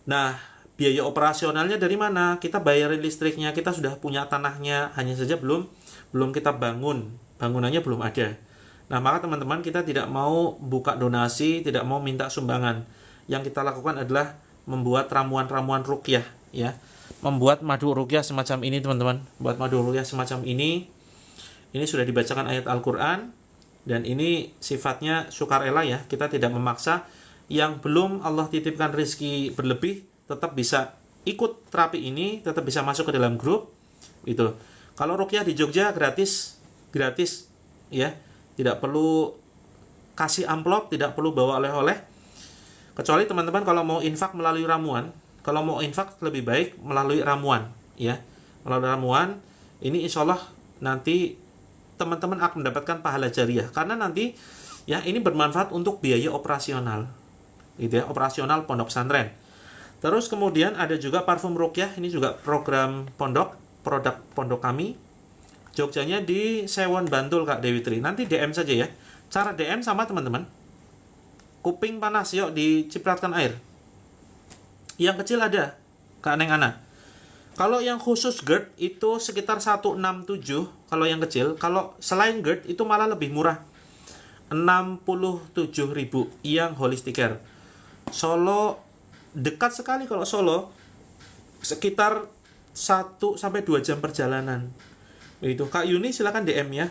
S1: Nah, biaya operasionalnya dari mana? Kita bayarin listriknya, kita sudah punya tanahnya, hanya saja belum kita bangun, bangunannya belum ada. Nah, maka teman-teman, kita tidak mau buka donasi, tidak mau minta sumbangan. Yang kita lakukan adalah membuat ramuan-ramuan ruqyah, ya. Membuat madu ruqyah semacam ini, teman-teman. Buat madu ruqyah semacam ini. Ini sudah dibacakan ayat Al-Qur'an dan ini sifatnya sukarela, ya. Kita tidak memaksa. Yang belum Allah titipkan rezeki berlebih tetap bisa ikut terapi ini, tetap bisa masuk ke dalam grup itu. Kalau ruqyah di Jogja gratis, ya. Tidak perlu kasih amplop, tidak perlu bawa oleh-oleh. Kecuali teman-teman kalau mau infak melalui ramuan, kalau mau infak lebih baik melalui ramuan, ya. Melalui ramuan ini insya Allah nanti teman-teman akan mendapatkan pahala jariah, karena nanti ya ini bermanfaat untuk biaya operasional, gitu ya, operasional pondok pesantren. Terus kemudian ada juga parfum ruqyah, ini juga program pondok, produk pondok kami. Jogjanya di Sewon Bantul, Kak Dewi Tri. Nanti DM saja ya. Cara DM sama teman-teman. Kuping panas, yuk dicipratkan air. Yang kecil ada, Kak Neng Ana. Kalau yang khusus GERD itu sekitar 167 kalau yang kecil. Kalau selain GERD itu malah lebih murah. 67.000 yang holistic care. Solo dekat sekali, kalau Solo sekitar 1-2 jam perjalanan. Itu Kak Yuni silakan DM ya.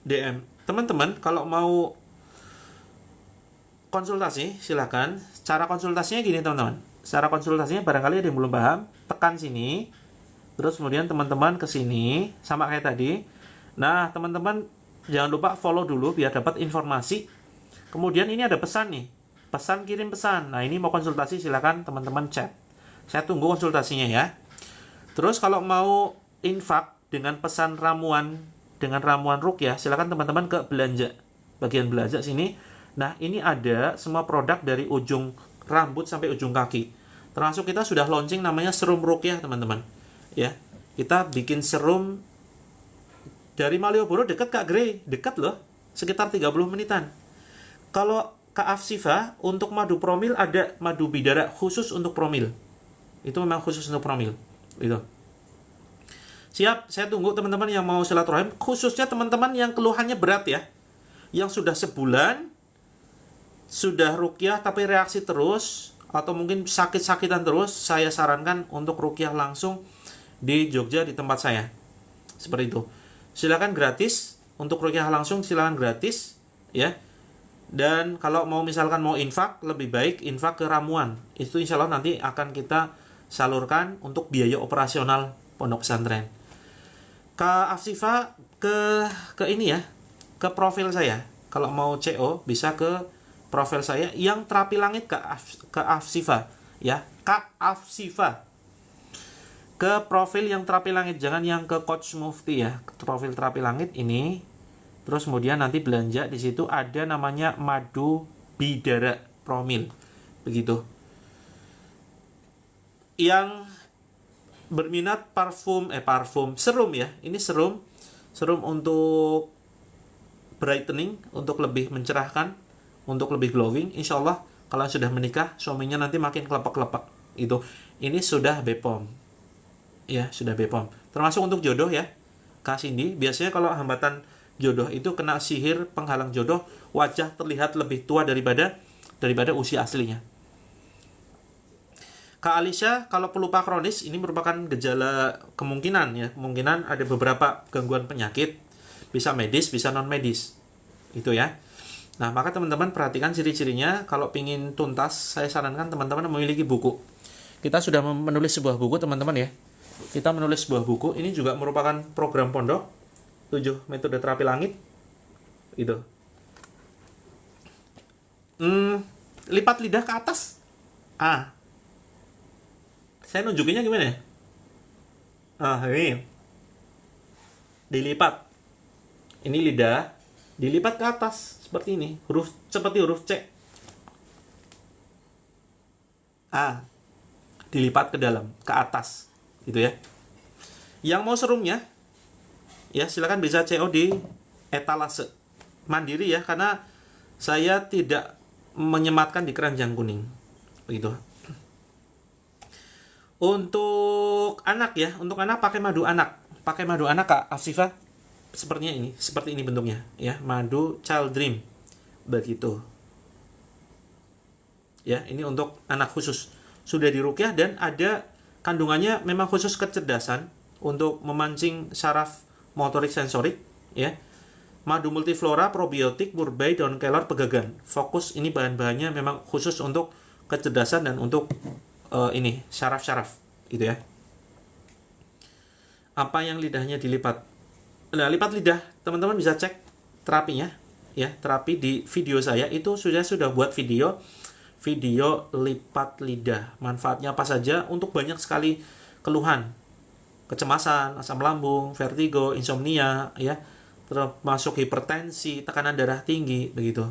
S1: DM. Teman-teman kalau mau konsultasi silakan. Cara konsultasinya gini, teman-teman. Cara konsultasinya barangkali ada yang belum paham, tekan sini. Terus kemudian teman-teman ke sini sama kayak tadi. Nah, teman-teman jangan lupa follow dulu biar dapat informasi. Kemudian ini ada pesan nih. Pesan kirim pesan. Nah, ini mau konsultasi silakan teman-teman chat. Saya tunggu konsultasinya ya. Terus kalau mau infak dengan pesan ramuan, dengan ramuan ruqyah, silakan teman-teman ke belanja. Bagian belanja sini. Nah, ini ada semua produk dari ujung rambut sampai ujung kaki. Termasuk kita sudah launching namanya serum ruqyah, teman-teman. Ya. Kita bikin serum dari Malioboro, dekat Kak Grey, dekat loh. Sekitar 30 menitan. Kalau Kak Afsifa, untuk madu promil ada madu bidara khusus untuk promil. Itu memang khusus untuk promil. Itu. Siap, saya tunggu teman-teman yang mau silaturahim. Khususnya teman-teman yang keluhannya berat ya. Yang sudah sebulan, sudah ruqyah tapi reaksi terus, atau mungkin sakit-sakitan terus, saya sarankan untuk ruqyah langsung di Jogja di tempat saya. Seperti itu. Silakan gratis. Untuk ruqyah langsung silakan gratis. Ya. Dan kalau mau misalkan mau infak, lebih baik infak ke ramuan. Itu insya Allah nanti akan kita salurkan untuk biaya operasional pondok pesantren. Kak Afsifa ke ini ya, ke profil saya. Kalau mau CO bisa ke profil saya yang terapi langit ke Afsifa ya, Kak Afsifa. Ke profil yang terapi langit, jangan yang ke Coach Mufti ya. Profil terapi langit ini. Terus kemudian nanti belanja di situ ada namanya madu bidara promil. Begitu. Yang berminat parfum serum ya. Ini serum untuk brightening, untuk lebih mencerahkan, untuk lebih glowing. Insya Allah kalau sudah menikah suaminya nanti makin kelepek-kelepek. Itu. Ini sudah BPOM. Ya, sudah BPOM. Termasuk untuk jodoh ya. Kak Cindy, biasanya kalau hambatan jodoh itu kena sihir penghalang jodoh, wajah terlihat lebih tua daripada usia aslinya. Kak Alicia, kalau pelupa kronis ini merupakan gejala kemungkinan ada beberapa gangguan penyakit, bisa medis, bisa non medis. Itu ya. Nah, maka teman-teman perhatikan ciri-cirinya. Kalau ingin tuntas, saya sarankan teman-teman memiliki buku. Kita sudah menulis sebuah buku, teman-teman ya. Kita menulis sebuah buku, ini juga merupakan program pondok 7 metode terapi langit. Itu. Lipat lidah ke atas. Saya nunjukinnya gimana ya? Ini. Dilipat. Ini lidah, dilipat ke atas seperti ini, seperti huruf C. Dilipat ke dalam, ke atas. Gitu ya. Yang mau serumnya ya silakan bisa CO di etalase mandiri ya, karena saya tidak menyematkan di keranjang kuning. Begitu. Untuk anak ya, untuk anak pakai madu anak. Pakai madu anak Kak Afsifah. Seperti ini bentuknya ya, madu Child Dream. Begitu. Ya, ini untuk anak khusus. Sudah diruqyah dan ada kandungannya memang khusus kecerdasan untuk memancing saraf motorik sensorik ya. Madu multiflora, probiotik, murbei, daun kelor, pegagan. Fokus ini bahan-bahannya memang khusus untuk kecerdasan dan untuk ini syaraf-syaraf gitu ya. Apa yang lidahnya dilipat? Nah, lipat lidah, teman-teman bisa cek terapinya ya. Terapi di video saya itu sudah buat video lipat lidah. Manfaatnya apa saja untuk banyak sekali keluhan. Kecemasan, asam lambung, vertigo, insomnia ya, termasuk hipertensi, tekanan darah tinggi begitu.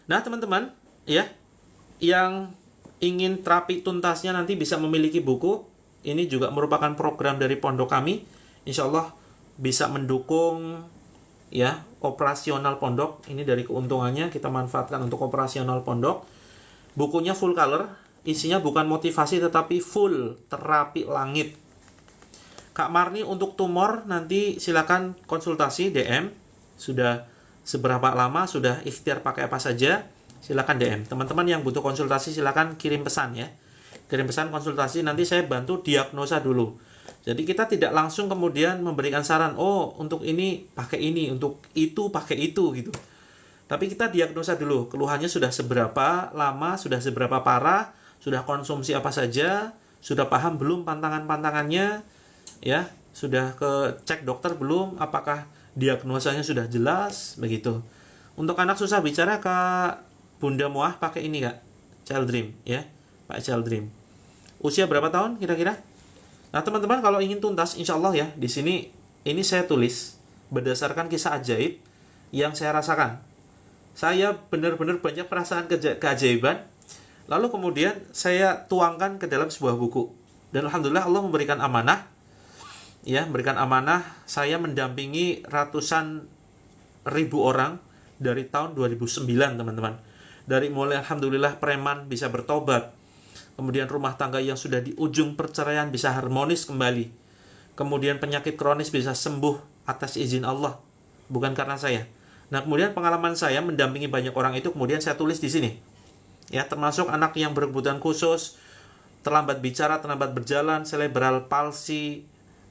S1: Nah, teman-teman ya, yang ingin terapi tuntasnya nanti bisa memiliki buku. Ini juga merupakan program dari pondok kami. Insya Allah bisa mendukung ya operasional pondok. Ini dari keuntungannya kita manfaatkan untuk operasional pondok. Bukunya full color, isinya bukan motivasi tetapi full terapi langit. Kak Marni untuk tumor nanti silakan konsultasi DM. Sudah seberapa lama, sudah ikhtiar pakai apa saja, silakan DM. Teman-teman yang butuh konsultasi silakan kirim pesan ya. Kirim pesan konsultasi, nanti saya bantu diagnosa dulu. Jadi kita tidak langsung kemudian memberikan saran, oh untuk ini pakai ini, untuk itu pakai itu gitu. Tapi kita diagnosa dulu, keluhannya sudah seberapa lama, sudah seberapa parah, sudah konsumsi apa saja, sudah paham belum pantangan-pantangannya, ya, sudah ke cek dokter belum, apakah diagnosanya sudah jelas, begitu. Untuk anak susah bicara, Kak Bunda Muah pakai ini Kak, Child Dream ya, Pak Child Dream. Usia berapa tahun kira-kira? Nah teman-teman kalau ingin tuntas, insya Allah ya, di sini ini saya tulis berdasarkan kisah ajaib yang saya rasakan. Saya benar-benar banyak perasaan keajaiban, lalu kemudian saya tuangkan ke dalam sebuah buku. Dan alhamdulillah Allah memberikan amanah, ya, memberikan amanah. Saya mendampingi ratusan ribu orang dari tahun 2009 teman-teman. Dari mulai alhamdulillah preman bisa bertobat, kemudian rumah tangga yang sudah di ujung perceraian bisa harmonis kembali, kemudian penyakit kronis bisa sembuh atas izin Allah, bukan karena saya. Nah, kemudian pengalaman saya mendampingi banyak orang itu kemudian saya tulis di sini. Ya, termasuk anak yang berkebutuhan khusus, terlambat bicara, terlambat berjalan, cerebral palsy,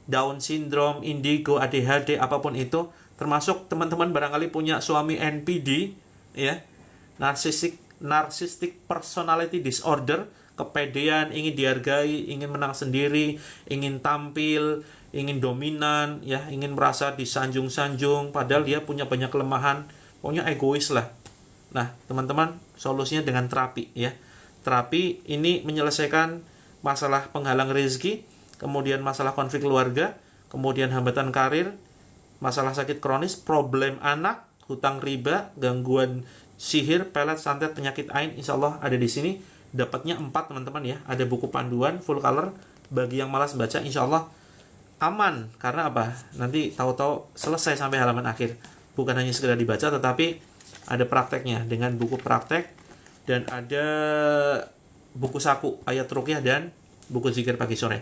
S1: Down syndrome, indigo, ADHD, apapun itu, termasuk teman-teman barangkali punya suami NPD, ya, narcissistic personality disorder, kepedean, ingin dihargai, ingin menang sendiri, ingin tampil, ingin dominan, ya, ingin merasa disanjung-sanjung, padahal dia punya banyak kelemahan, pokoknya egois lah. Nah, teman-teman, solusinya dengan terapi, ya. Terapi ini menyelesaikan masalah penghalang rezeki, kemudian masalah konflik keluarga, kemudian hambatan karir, masalah sakit kronis, problem anak, hutang riba, gangguan sihir, pelet, santet, penyakit ain, insya Allah ada di sini. Dapatnya 4 teman-teman ya. Ada buku panduan full color. Bagi yang malas baca, insya Allah aman. Karena apa? Nanti tahu-tahu selesai sampai halaman akhir. Bukan hanya sekedar dibaca, tetapi ada prakteknya dengan buku praktek, dan ada buku saku, ayat ruqyah, dan buku zikir pagi sore.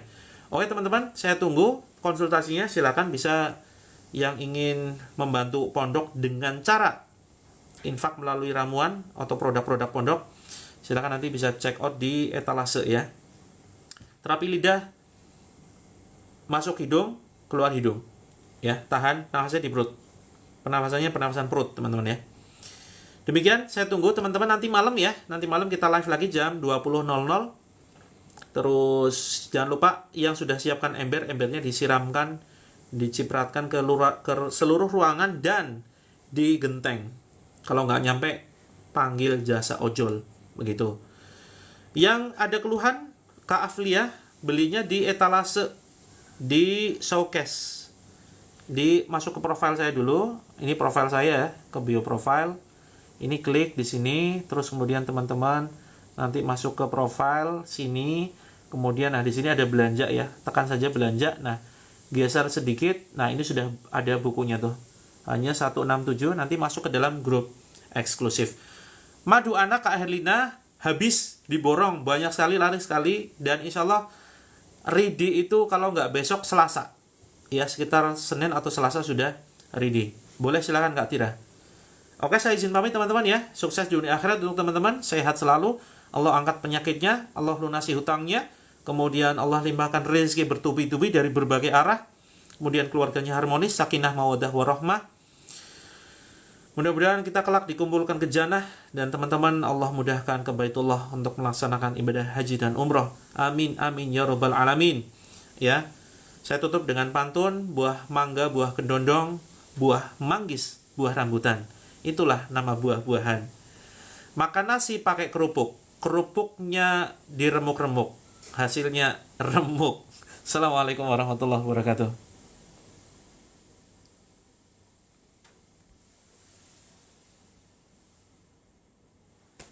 S1: Oke teman-teman, saya tunggu konsultasinya. Silakan bisa yang ingin membantu pondok dengan cara infak melalui ramuan atau produk-produk pondok, silakan nanti bisa check out di etalase ya. Terapi lidah, masuk hidung, keluar hidung. Ya, tahan nafasnya di perut. Pernafasannya pernafasan perut, teman-teman ya. Demikian, saya tunggu teman-teman nanti malam ya. Nanti malam kita live lagi jam 20.00. Terus jangan lupa yang sudah siapkan ember, embernya disiramkan, dicipratkan ke seluruh ruangan dan di genteng. Kalau nggak nyampe, panggil jasa ojol, begitu. Yang ada keluhan, Kak Aflia belinya di etalase, di showcase. Masuk ke profile saya dulu. Ini profile saya, ke bio profile. Ini klik di sini, terus kemudian teman-teman nanti masuk ke profile sini. Kemudian nah di sini ada belanja ya, tekan saja belanja. Nah, geser sedikit. Nah, ini sudah ada bukunya tuh. Hanya 167, nanti masuk ke dalam grup eksklusif. Madu anak Kak Herlina habis diborong banyak sekali, lari sekali, dan insya Allah ready itu kalau nggak besok Selasa, ya sekitar Senin atau Selasa sudah ready. Boleh silakan Kak Tira. Oke, saya izin pamit teman-teman ya. Sukses di dunia akhirat untuk teman-teman, sehat selalu, Allah angkat penyakitnya, Allah lunasi hutangnya, kemudian Allah limpahkan rezeki bertubi-tubi dari berbagai arah, kemudian keluarganya harmonis, sakinah mawaddah warahmah. Mudah-mudahan kita kelak dikumpulkan ke jannah, dan teman-teman Allah mudahkan ke Baitullah untuk melaksanakan ibadah haji dan umroh. Amin amin ya rabbal alamin. Ya. Saya tutup dengan pantun, buah mangga, buah kedondong, buah manggis, buah rambutan. Itulah nama buah-buahan. Makan nasi pakai kerupuk, kerupuknya diremuk-remuk, hasilnya remuk. Assalamualaikum warahmatullahi wabarakatuh.